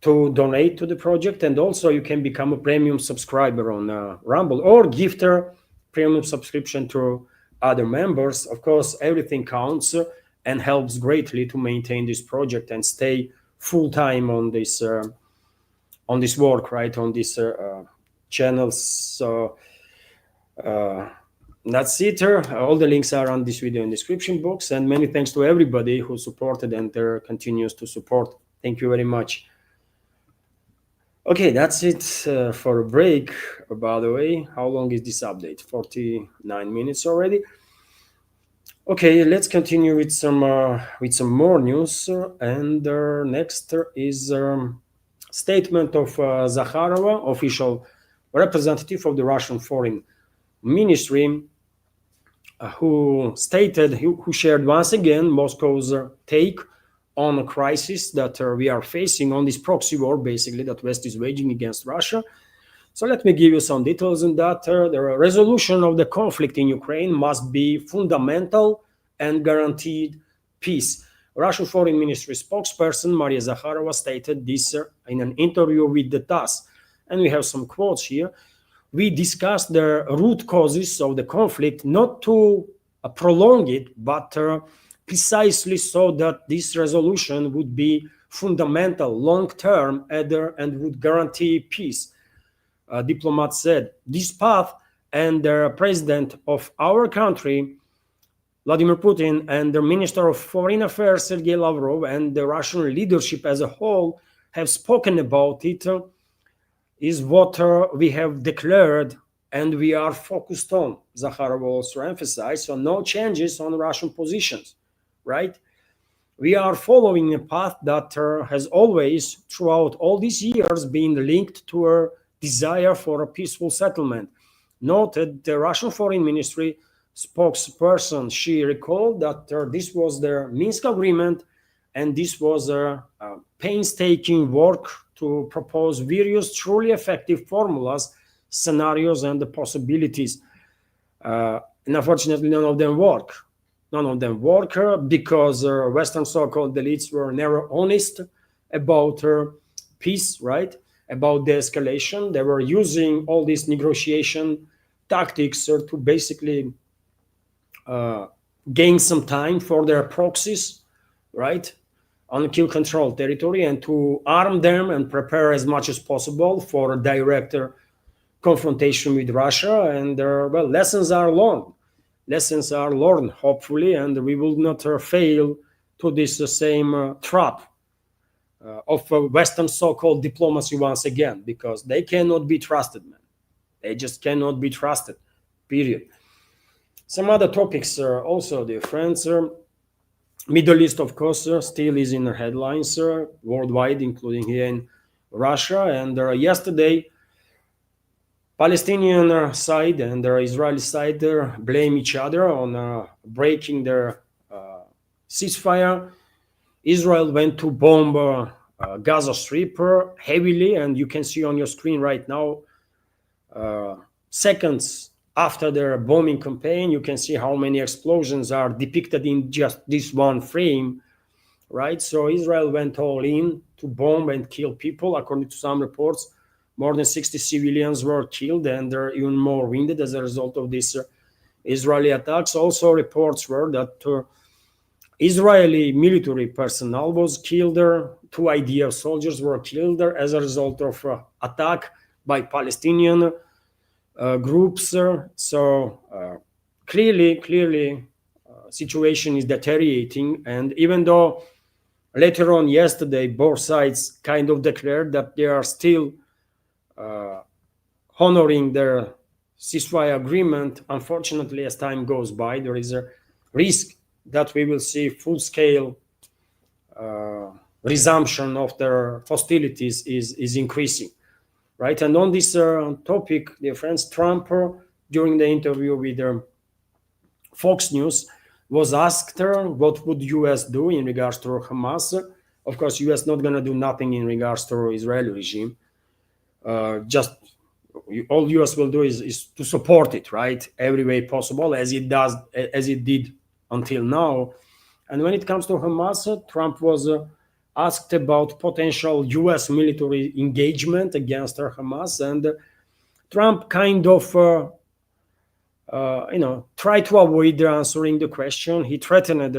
to donate to the project. And also you can become a premium subscriber on Rumble or gift a premium subscription to other members. Of course, everything counts and helps greatly to maintain this project and stay full-time on this work, right, on this channels. So that's it. All the links are on this video in the description box, and many thanks to everybody who supported and continues to support. Thank you very much. Okay, that's it for a break. By the way, how long is this update? 49 minutes already. Okay, let's continue with some more news. And next is statement of Zakharova, official representative of the Russian Foreign Ministry, who shared once again Moscow's take on a crisis that we are facing, on this proxy war, basically, that West is waging against Russia. So let me give you some details on that. The resolution of the conflict in Ukraine must be fundamental and guaranteed peace. Russian Foreign Ministry spokesperson Maria Zakharova stated this in an interview with the TASS. And we have some quotes here. We discussed the root causes of the conflict, not to prolong it, but precisely so that this resolution would be fundamental, long-term, and would guarantee peace. Diplomat said, this path and the president of our country, Vladimir Putin, and the Minister of Foreign Affairs, Sergei Lavrov, and the Russian leadership as a whole have spoken about it, is what we have declared and we are focused on. Zakharov also emphasized, so no changes on Russian positions, right? We are following a path that has always, throughout all these years, been linked to a desire for a peaceful settlement. Noted the Russian Foreign Ministry spokesperson. She recalled that this was the Minsk agreement, and this was a painstaking work to propose various truly effective formulas, scenarios, and the possibilities. And unfortunately, none of them work. None of them work because Western so-called elites were never honest about peace, right? About the escalation. They were using all these negotiation tactics to basically gain some time for their proxies, right? On kill control territory, and to arm them and prepare as much as possible for a direct confrontation with Russia. And well, lessons are learned. Lessons are learned, hopefully, and we will not fail to this same trap of Western so-called diplomacy once again, because they cannot be trusted, man. They just cannot be trusted, period. Some other topics also, dear friends. Middle East, of course, still is in the headlines worldwide, including here in Russia. And yesterday, Palestinian side and the Israeli side blame each other on breaking their ceasefire. Israel went to bomb Gaza Strip heavily, and you can see on your screen right now, seconds after their bombing campaign, you can see how many explosions are depicted in just this one frame, right? So Israel went all in to bomb and kill people. According to some reports, more than 60 civilians were killed, and there are even more wounded as a result of these Israeli attacks. Also, reports were that Israeli military personnel was killed there. 2 IDF soldiers were killed there as a result of attack by Palestinian groups. So clearly, situation is deteriorating. And even though later on yesterday, both sides kind of declared that they are still honoring their ceasefire agreement, unfortunately, as time goes by, there is a risk that we will see full-scale resumption of their hostilities is increasing, right? And on this topic, dear friends, Trump, during the interview with Fox News, was asked what would U.S. do in regards to Hamas. Of course, U.S. not going to do nothing in regards to Israeli regime. Just all U.S. will do is to support it, right? Every way possible, as it did until now. And when it comes to Hamas, Trump was asked about potential U.S. military engagement against Hamas, and Trump kind of, tried to avoid answering the question. He threatened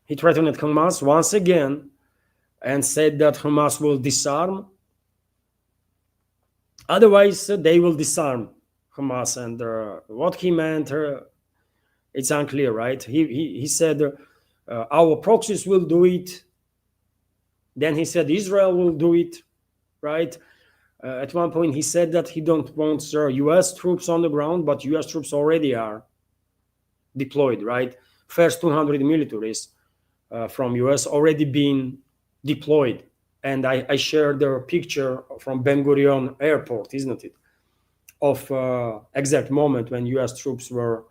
Hamas once again, and said that Hamas will disarm. Otherwise, they will disarm Hamas. And what he meant, it's unclear, right? He said our proxies will do it. Then he said Israel will do it, right? At one point, he said that he don't want U.S. troops on the ground, but U.S. troops already are deployed, right? First 200 militaries from U.S. already been deployed. And I shared the picture from Ben Gurion Airport, isn't it? Of exact moment when U.S. troops were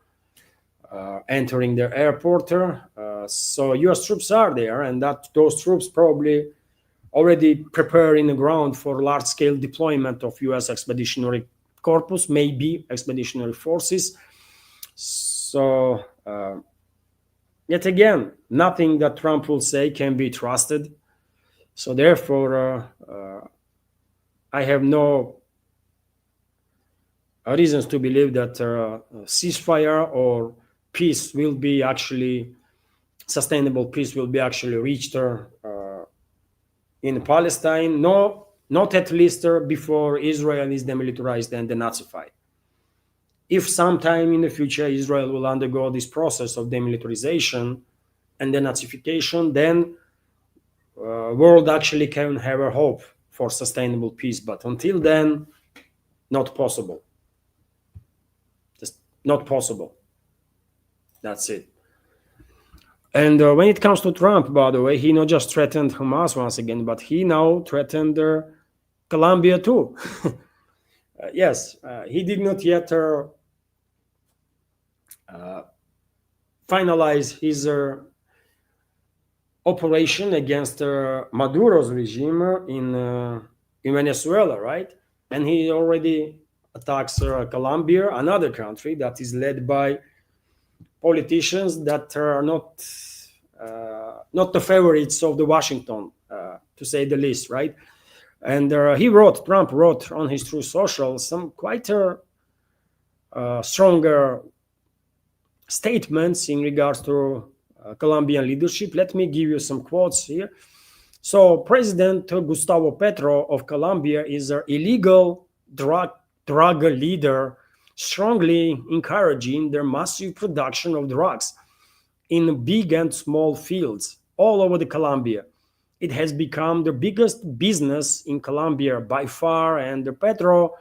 entering their airport. So U.S. troops are there, and that those troops probably already preparing the ground for large-scale deployment of U.S. expeditionary corpus, maybe expeditionary forces. So yet again, nothing that Trump will say can be trusted. So therefore, I have no reasons to believe that ceasefire or peace will be actually sustainable peace will be actually reached in Palestine. No, not at least before Israel is demilitarized and denazified. If sometime in the future Israel will undergo this process of demilitarization and denazification, then world actually can have a hope for sustainable peace. But until then, not possible. Just not possible. That's it. And when it comes to Trump, by the way, he not just threatened Hamas once again, but he now threatened Colombia too. Yes, he did not yet finalize his operation against Maduro's regime in Venezuela, right? And he already attacks Colombia, another country that is led by politicians that are not the favorites of the Washington, to say the least, right? And Trump wrote on his Truth Social some quite stronger statements in regards to Colombian leadership. Let me give you some quotes here. So President Gustavo Petro of Colombia is an illegal drug leader, strongly encouraging their massive production of drugs in big and small fields all over the Colombia. It has become the biggest business in Colombia by far, and Petro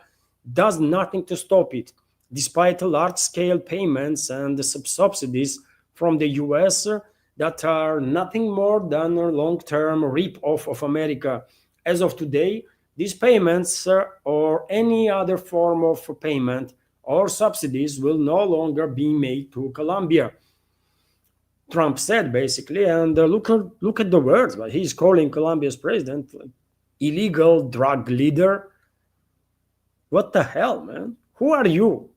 does nothing to stop it, despite large-scale payments and subsidies from the US that are nothing more than a long-term rip-off of America. As of today, these payments or any other form of payment or subsidies will no longer be made to Colombia, Trump said basically. And look at the words, but he's calling Colombia's president illegal drug leader. What the hell, man? Who are you?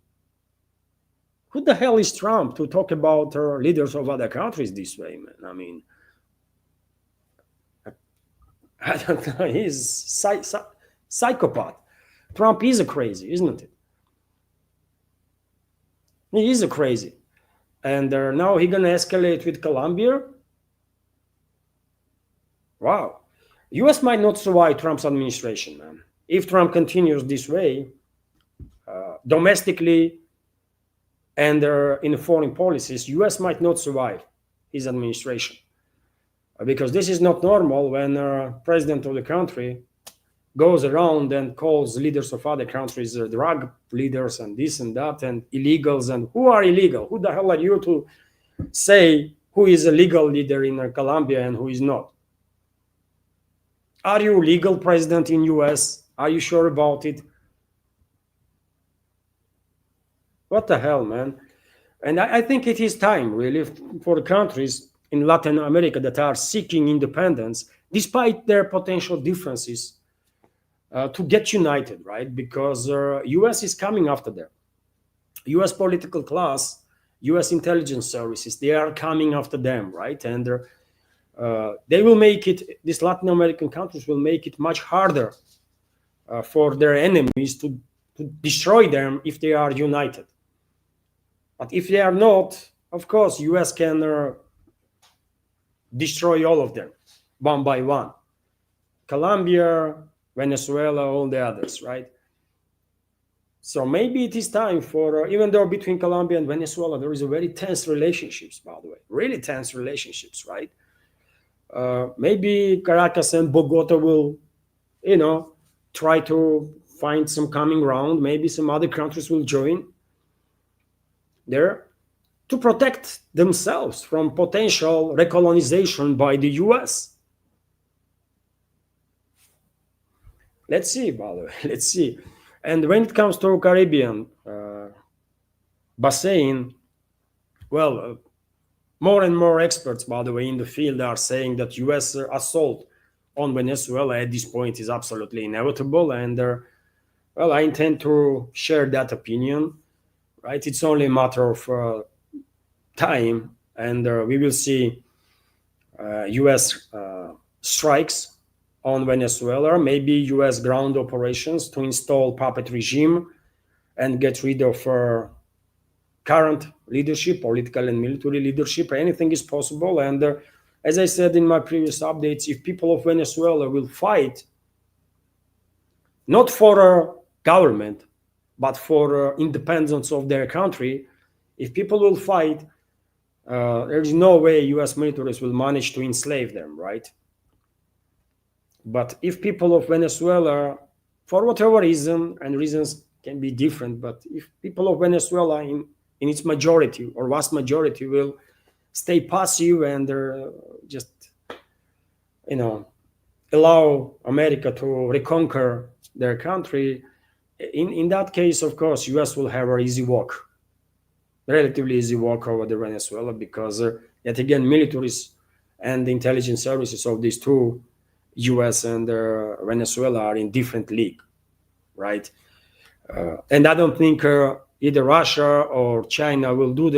Who the hell is Trump to talk about leaders of other countries this way, man? I mean, I don't know. He's psychopath. Trump is a crazy, isn't it? He is a crazy. And now he's going to escalate with Colombia. Wow. US might not survive Trump's administration, man. If Trump continues this way, domestically and in foreign policies, US might not survive his administration. Because this is not normal when president of the country goes around and calls leaders of other countries drug leaders and this and that and illegals. And who are illegal? Who the hell are you to say who is a legal leader in Colombia and who is not? Are you legal president in US? Are you sure about it? What the hell, man? And I think it is time, really, for the countries in Latin America that are seeking independence, despite their potential differences, to get united, right? Because US is coming after them. US political class, US intelligence services, they are coming after them, right? And they will make it, these Latin American countries will make it much harder for their enemies to destroy them if they are united. But if they are not, of course, US can destroy all of them, one by one. Colombia, Venezuela, all the others, right? So maybe it is time for, even though between Colombia and Venezuela, there is a very tense relationships, by the way, really tense relationships, right? Maybe Caracas and Bogota will, try to find some common ground. Maybe some other countries will join there to protect themselves from potential recolonization by the US. Let's see, by the way, let's see. And when it comes to Caribbean basin, more and more experts, by the way, in the field are saying that US assault on Venezuela at this point is absolutely inevitable, and well, I intend to share that opinion. Right, it's only a matter of time, and we will see U.S. Strikes on Venezuela, maybe U.S. ground operations to install puppet regime and get rid of current leadership, political and military leadership. Anything is possible. And as I said in my previous updates, if people of Venezuela will fight, not for a government, but for independence of their country, if people will fight, there is no way U.S. militaries will manage to enslave them, right? But if people of Venezuela, for whatever reason, and reasons can be different, but if people of Venezuela in its majority or vast majority will stay passive and just, allow America to reconquer their country, in that case, of course, U.S. will have an easy walk, relatively easy walk over the Venezuela, because yet again, militaries and the intelligence services of these two, U.S. and Venezuela, are in different league, right? And I don't think either Russia or China will do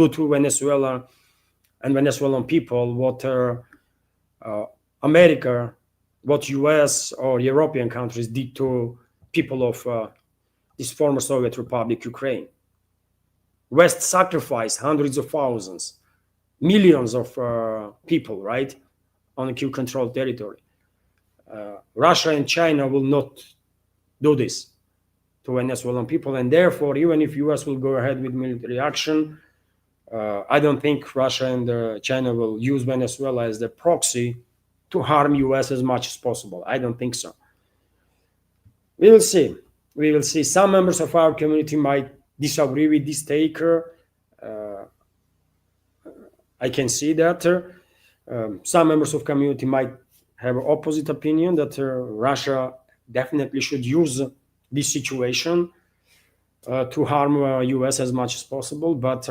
to Venezuela and Venezuelan people what America, what U.S. or European countries did to people of this former Soviet Republic, Ukraine. West sacrificed hundreds of thousands, millions of people, right, on a Q-controlled territory. Russia and China will not do this to Venezuelan people, and therefore, even if U.S. will go ahead with military action, I don't think Russia and China will use Venezuela as the proxy to harm U.S. as much as possible. I don't think so. We will see. We will see. Some members of our community might disagree with this take. I can see that. Some members of community might have an opposite opinion that Russia definitely should use this situation to harm U.S. as much as possible, but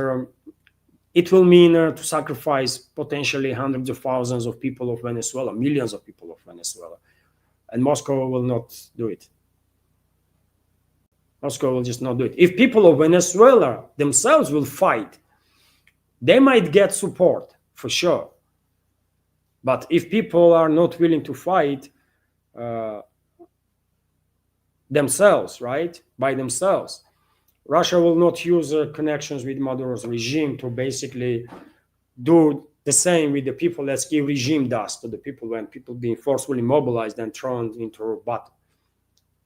it will mean to sacrifice potentially hundreds of thousands of people of Venezuela, millions of people of Venezuela, and Moscow will not do it. Moscow will just not do it. If people of Venezuela themselves will fight, they might get support for sure. But if people are not willing to fight themselves, right, by themselves, Russia will not use connections with Maduro's regime to basically do the same with the people as Kiev regime does to the people when people being forcefully mobilized and thrown into battle.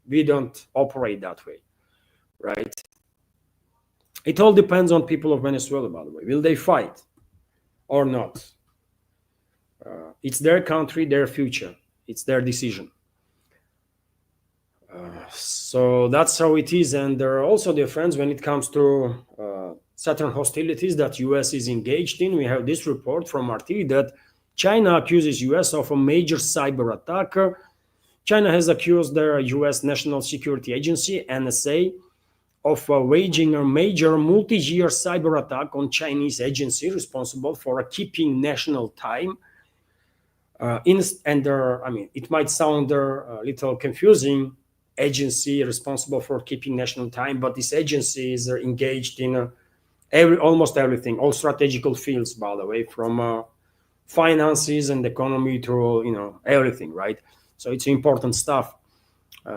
We don't operate that way, right? It all depends on people of Venezuela, by the way. Will they fight or not? It's their country, their future. It's their decision. So that's how it is. And there are also differences when it comes to certain hostilities that U.S. is engaged in. We have this report from RT that China accuses U.S. of a major cyber attack. China has accused the U.S. National Security Agency, NSA, of waging a major multi-year cyber attack on Chinese agency responsible for keeping national time. It might sound a little confusing, agency responsible for keeping national time, but this agency is engaged in almost everything, all strategical fields, by the way, from finances and economy to everything, right? So it's important stuff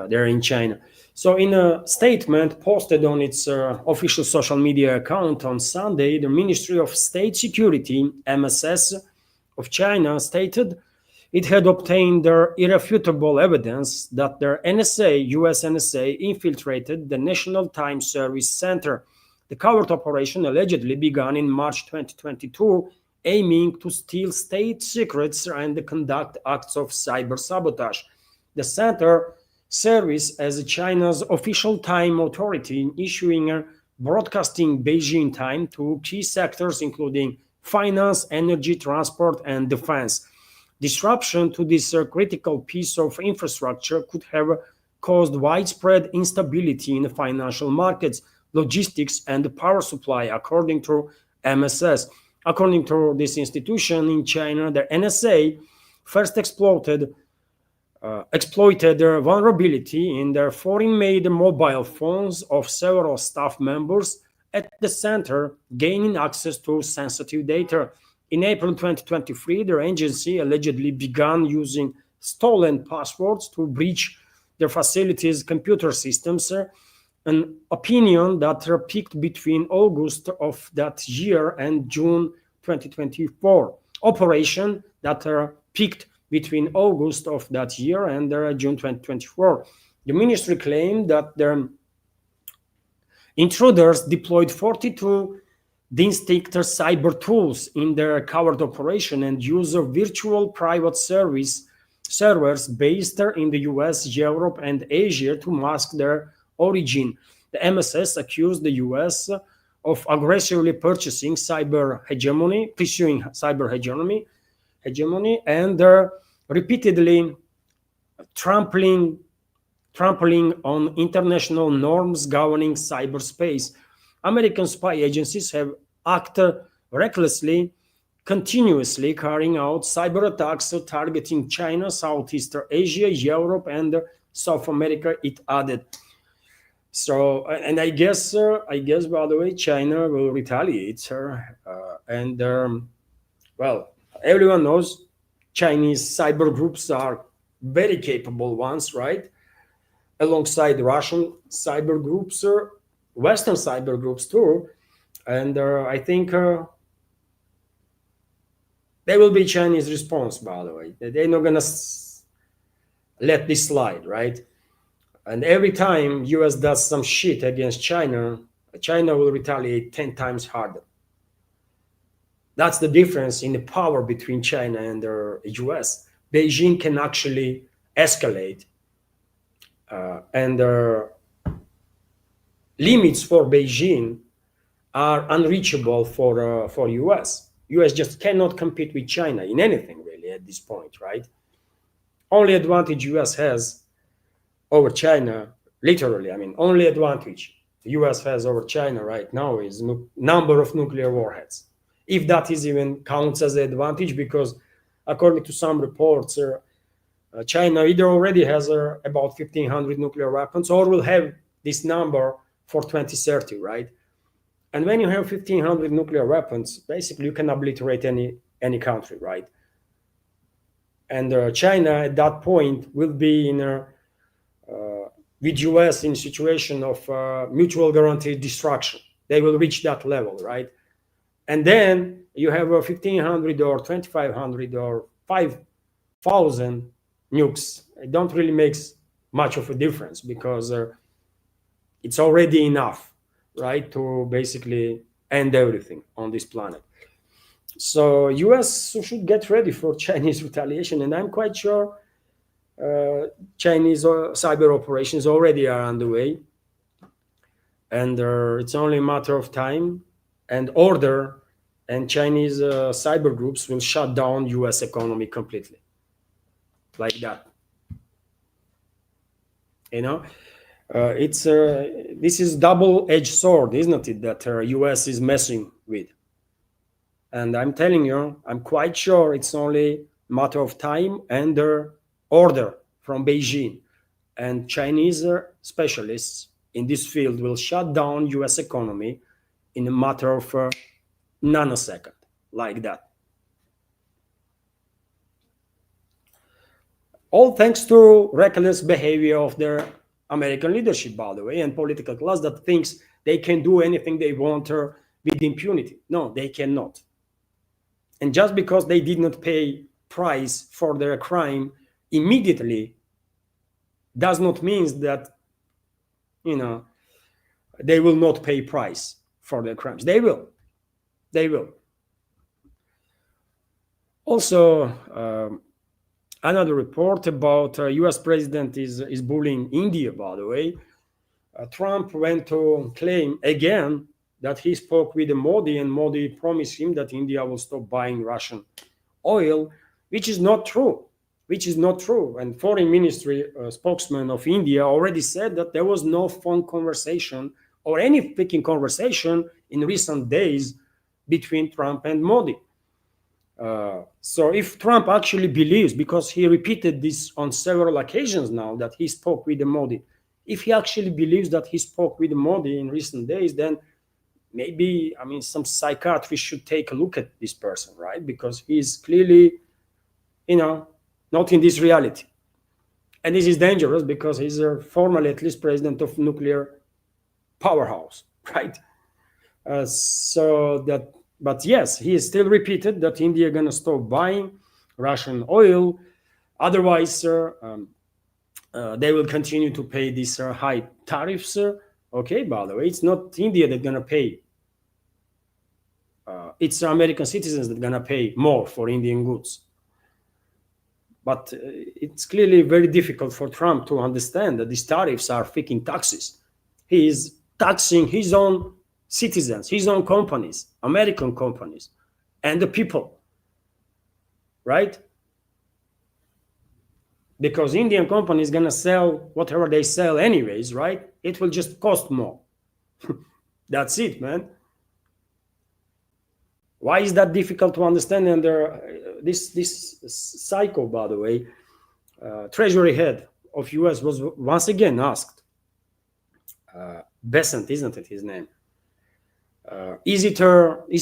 there in China. So in a statement posted on its official social media account on Sunday, the Ministry of State Security, MSS, of China stated it had obtained irrefutable evidence that their NSA, US NSA, infiltrated the National Time Service Center. The covert operation allegedly began in March 2022, aiming to steal state secrets and conduct acts of cyber sabotage. The center serves as China's official time authority, issuing broadcasting Beijing time to key sectors including finance, energy, transport, and defense. Disruption to this critical piece of infrastructure could have caused widespread instability in the financial markets, logistics, and the power supply, according to MSS. According to this institution in China, the NSA first exploited their vulnerability in their foreign-made mobile phones of several staff members at the center, gaining access to sensitive data. In April 2023, their agency allegedly began using stolen passwords to breach their facility's computer systems, an opinion that peaked between August of that year and June 2024. Operation that peaked between August of that year and June 2024. The ministry claimed that their intruders deployed 42 distinct cyber tools in their covert operation and used virtual private servers based in the US, Europe, and Asia to mask their origin. The MSS accused the US of aggressively pursuing cyber hegemony, and repeatedly trampling on international norms governing cyberspace. American spy agencies have acted recklessly, continuously carrying out cyber attacks targeting China, Southeast Asia, Europe, and South America, it added. So, and I guess, by the way, China will retaliate, well, everyone knows Chinese cyber groups are very capable ones, right? Alongside Russian cyber groups, Western cyber groups too, and I think there will be Chinese response. By the way, they're not gonna let this slide, right? And every time US does some shit against China, China will retaliate 10 times harder. That's the difference in the power between China and the US. Beijing can actually escalate, and the limits for Beijing are unreachable for US. US just cannot compete with China in anything really at this point, right? Only advantage US has over China, literally, I mean, only advantage the US has over China right now is number of nuclear warheads. If that is even counts as an advantage, because according to some reports, China either already has about 1,500 nuclear weapons or will have this number for 2030, right? And when you have 1,500 nuclear weapons, basically you can obliterate any country, right? And China at that point will be in a with US in situation of mutual guaranteed destruction. They will reach that level, right? And then you have 1,500 or 2,500 or 5,000 nukes. It don't really make much of a difference because it's already enough, right, to basically end everything on this planet. So US should get ready for Chinese retaliation, and I'm quite sure Chinese cyber operations already are underway, and it's only a matter of time and order, and Chinese cyber groups will shut down US economy completely, like that. You know, it's this is double-edged sword, isn't it, that US is messing with. And I'm telling you, I'm quite sure it's only a matter of time and order from Beijing, and Chinese specialists in this field will shut down US economy in a matter of nanosecond, like that. All thanks to reckless behavior of their American leadership, by the way, and political class that thinks they can do anything they want with impunity. No, they cannot. And just because they did not pay price for their crime immediately does not mean that, you know, they will not pay price for their crimes. They will. They will. Also, another report about US president is bullying India, by the way. Trump went to claim again that he spoke with Modi, and Modi promised him that India will stop buying Russian oil, which is not true. And foreign ministry spokesman of India already said that there was no phone conversation or any freaking conversation in recent days between Trump and Modi. So if Trump actually believes, because he repeated this on several occasions now, that he spoke with the Modi, if he actually believes that he spoke with the Modi in recent days, then maybe, I mean, some psychiatrist should take a look at this person, right? Because he's clearly, not in this reality. And this is dangerous because he's formally at least president of nuclear powerhouse, right? But yes, he still repeated that India gonna stop buying Russian oil. Otherwise, they will continue to pay these high tariffs. Okay, by the way, it's not India that's gonna pay. It's American citizens that gonna pay more for Indian goods. But it's clearly very difficult for Trump to understand that these tariffs are freaking taxes. He is taxing his own citizens, his own companies, American companies, and the people, right? Because Indian company is gonna sell whatever they sell anyways, right? It will just cost more. That's it, man. Why is that difficult to understand? And this cycle, by the way, Treasury head of US was once again asked, Besant, isn't it his name? These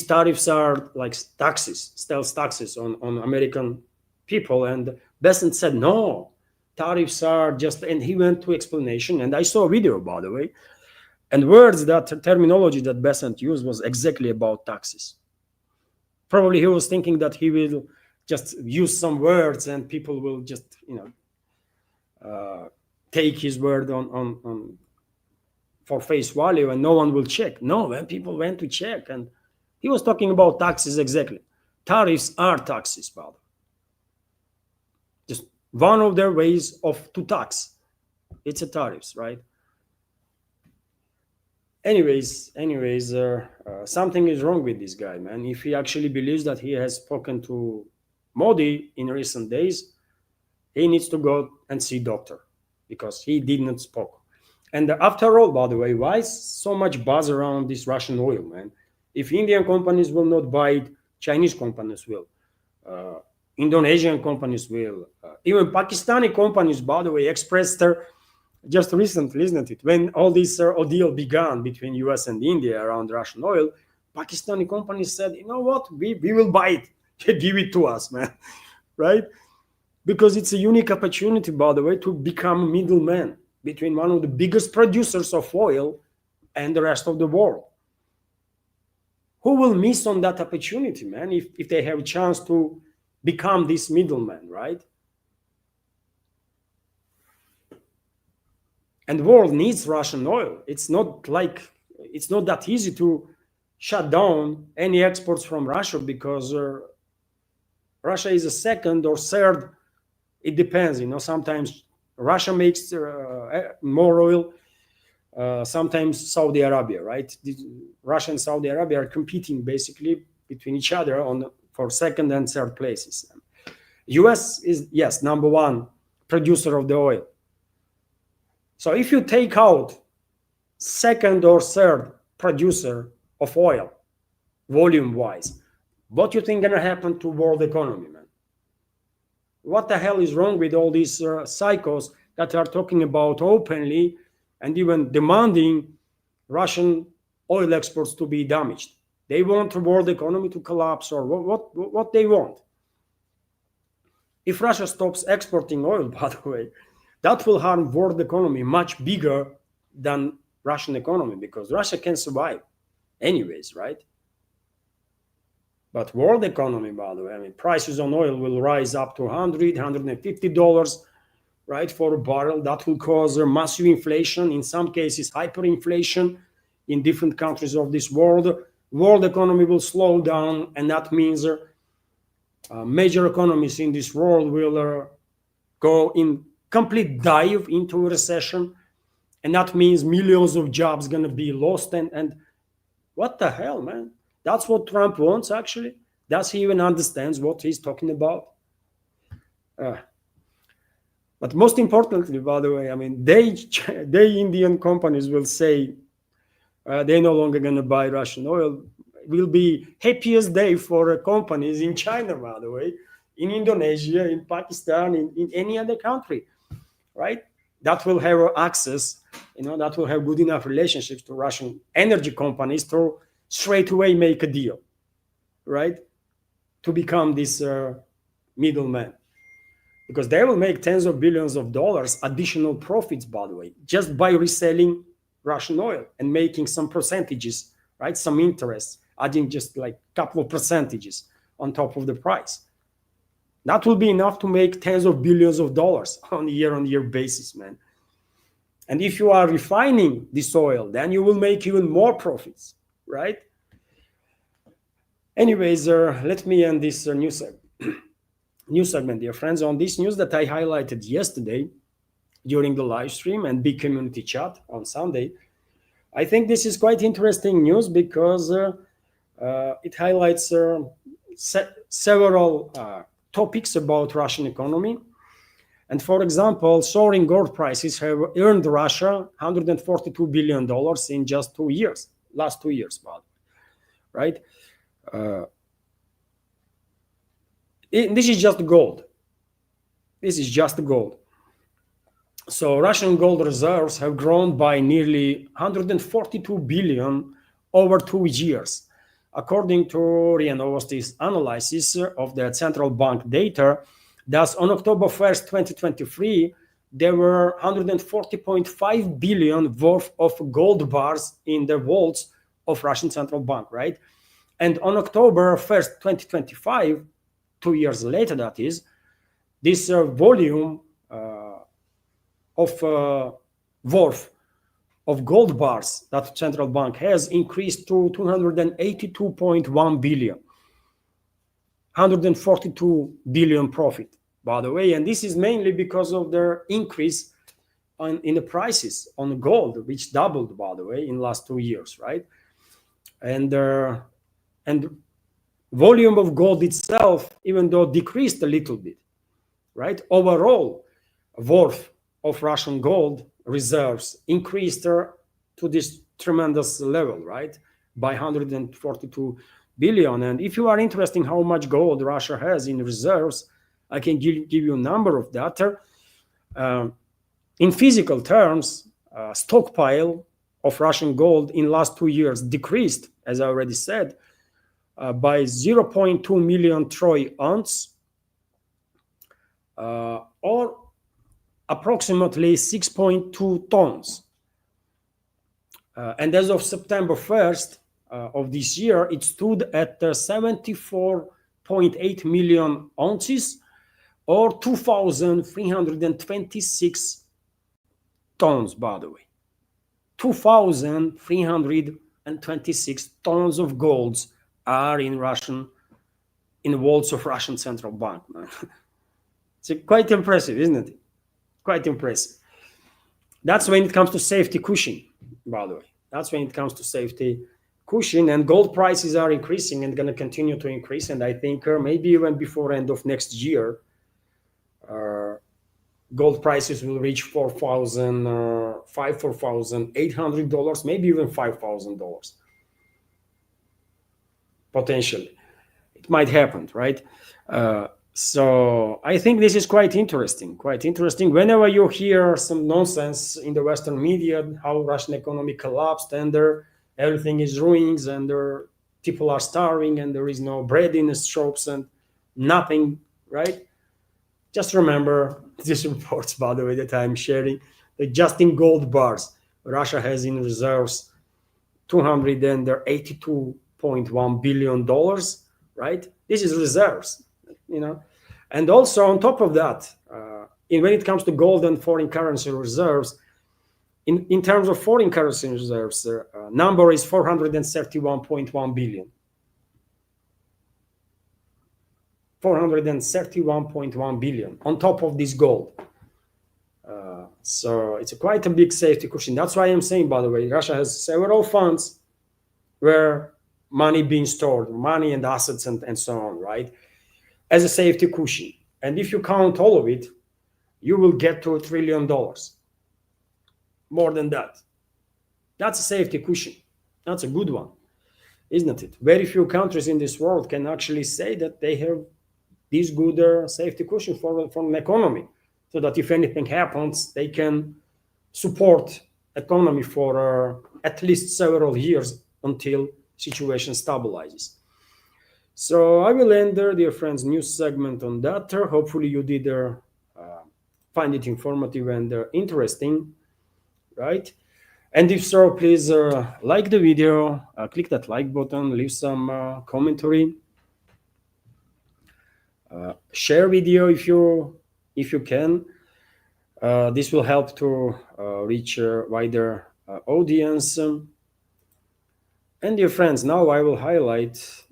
tariffs are like taxes, sales taxes on American people. And Besant said, no, tariffs are just, and he went to explanation. And I saw a video, by the way, and terminology that Besant used was exactly about taxes. Probably he was thinking that he will just use some words and people will just, take his word on for face value and no one will check. No, when people went to check, and he was talking about taxes exactly. Tariffs are taxes, brother. Just one of their ways to tax. It's a tariffs, right? Anyways, something is wrong with this guy, man. If he actually believes that he has spoken to Modi in recent days, he needs to go and see doctor, because he did not spoke. And after all, by the way, why is so much buzz around this Russian oil, man? If Indian companies will not buy it, Chinese companies will. Indonesian companies will. Even Pakistani companies, by the way, expressed their, just recently, isn't it? When all this deal began between US and India around Russian oil, Pakistani companies said, you know what, we will buy it. Give it to us, man. Right? Because it's a unique opportunity, by the way, to become a middleman between one of the biggest producers of oil and the rest of the world. Who will miss on that opportunity, man, if they have a chance to become this middleman, right? And the world needs Russian oil. It's not that easy to shut down any exports from Russia, because Russia is a second or third. It depends, sometimes Russia makes more oil, sometimes Saudi Arabia, right? Russia and Saudi Arabia are competing basically between each other for second and third places. US is, yes, number one producer of the oil. So if you take out second or third producer of oil, volume-wise, what do you think gonna happen to world economy, man? What the hell is wrong with all these psychos that are talking about openly and even demanding Russian oil exports to be damaged? They want the world economy to collapse, or what they want. If Russia stops exporting oil, by the way, that will harm world economy much bigger than Russian economy, because Russia can survive anyways, right? But world economy, by the way, I mean, prices on oil will rise up to $100, $150, right, for a barrel. That will cause a massive inflation, in some cases hyperinflation in different countries of this world. World economy will slow down, and that means major economies in this world will go in complete dive into a recession, and that means millions of jobs gonna be lost. And what the hell, man? That's what Trump wants, actually. Does he even understands what he's talking about? But most importantly, by the way, I mean, they Indian companies will say they're no longer going to buy Russian oil. will be happiest day for companies in China, by the way, in Indonesia, in Pakistan, in any other country, right? That will have access, that will have good enough relationships to Russian energy companies to straight away make a deal, right? To become this middleman. Because they will make tens of billions of dollars additional profits, by the way, just by reselling Russian oil and making some percentages, right? Some interest, adding just like a couple of percentages on top of the price. That will be enough to make tens of billions of dollars on a year-on-year basis, man. And if you are refining this oil, then you will make even more profits, right? Anyways, let me end this news segment, dear friends, on this news that I highlighted yesterday during the live stream and big community chat on Sunday. I think this is quite interesting news because it highlights several topics about Russian economy. And for example, soaring gold prices have earned Russia $142 billion in just 2 years, last 2 years, right? This is just gold. This is just gold. So Russian gold reserves have grown by nearly 142 billion over 2 years. According to RIA Novosti's analysis of the central bank data, thus on October 1st, 2023, there were 140.5 billion worth of gold bars in the vaults of Russian central bank, right? And on October 1st, 2025, 2 years later, that is, this volume of worth of gold bars that central bank has increased to 282.1 billion, 142 billion profit, by the way. And this is mainly because of their increase in the prices on gold, which doubled, by the way, in the last 2 years, right? And volume of gold itself, even though decreased a little bit, right? Overall worth of Russian gold reserves increased to this tremendous level, right? By 142 billion. And if you are interested in how much gold Russia has in reserves, I can give you a number of that. In physical terms, stockpile of Russian gold in last 2 years decreased, as I already said, by 0.2 million troy ounce, or approximately 6.2 tons. And as of September 1st of this year, it stood at 74.8 million ounces, or 2,326 tons, by the way. 2,326 tons of golds are in the vaults of Russian central bank. It's quite impressive, isn't it? Quite impressive. That's when it comes to safety cushion, by the way. That's when it comes to safety cushion, and gold prices are increasing and going to continue to increase. And I think maybe even before end of next year, gold prices will reach $4,800, maybe even $5,000. Potentially. It might happen, right? So I think this is quite interesting. Whenever you hear some nonsense in the Western media, how Russian economy collapsed and everything is ruins and people are starving and there is no bread in the shops and nothing, right? Just remember these reports, by the way, that I'm sharing, that just in gold bars, Russia has in reserves $282.1 billion, right? This is reserves, And also on top of that, when it comes to gold and foreign currency reserves, in terms of foreign currency reserves, number is 431.1 billion. 431.1 billion on top of this gold. So it's quite a big safety cushion. That's why I'm saying, by the way, Russia has several funds where money being stored, money and assets and so on, right? As a safety cushion. And if you count all of it, you will get to $1 trillion. More than that. That's a safety cushion. That's a good one. isn't it? Very few countries in this world can actually say that they have this good safety cushion for an economy, so that if anything happens, they can support economy for at least several years until situation stabilizes. So I will end there, dear friends, news segment on that. Hopefully you did find it informative and interesting, right? And if so, please like the video, click that like button, leave some commentary, share video if you can. This will help to reach a wider audience. And dear friends, now I will highlight.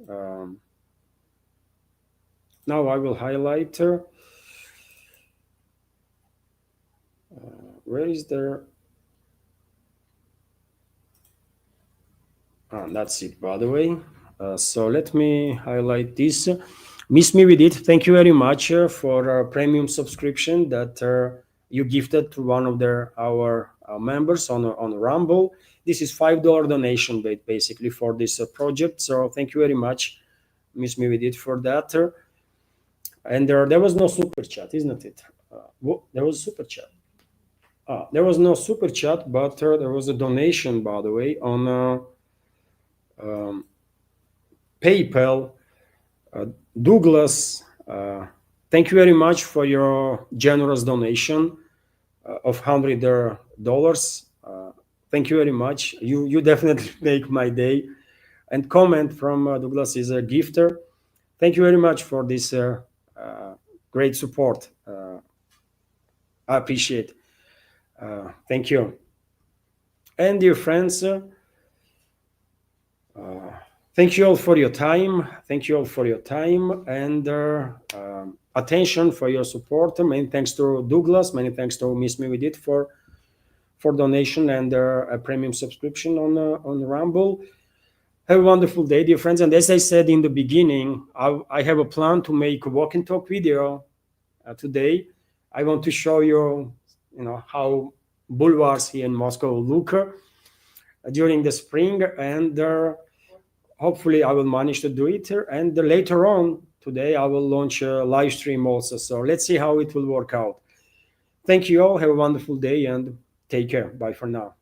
Where is there? That's it, by the way. So let me highlight this. Miss Me With It, thank you very much for a premium subscription that you gifted to one of our members on Rumble. This is $5 donation basically for this project. So thank you very much, Miss Me With It, for that. And there was no super chat, isn't it? There was super chat. There was no super chat, but there was a donation, by the way, on PayPal. Douglas, thank you very much for your generous donation of $100. Thank you very much. You definitely make my day. And comment from Douglas is a gifter. Thank you very much for this great support. I appreciate. Thank you. And dear friends, thank you all for your time. Thank you all for your time and attention, for your support. Many thanks to Douglas. Many thanks to Miss Me With It for donation and a premium subscription on Rumble. Have a wonderful day, dear friends. And as I said in the beginning, I have a plan to make a walk and talk video today. I want to show you, how boulevards here in Moscow look during the spring, and hopefully I will manage to do it. And later on today, I will launch a live stream also. So let's see how it will work out. Thank you all. Have a wonderful day and take care. Bye for now.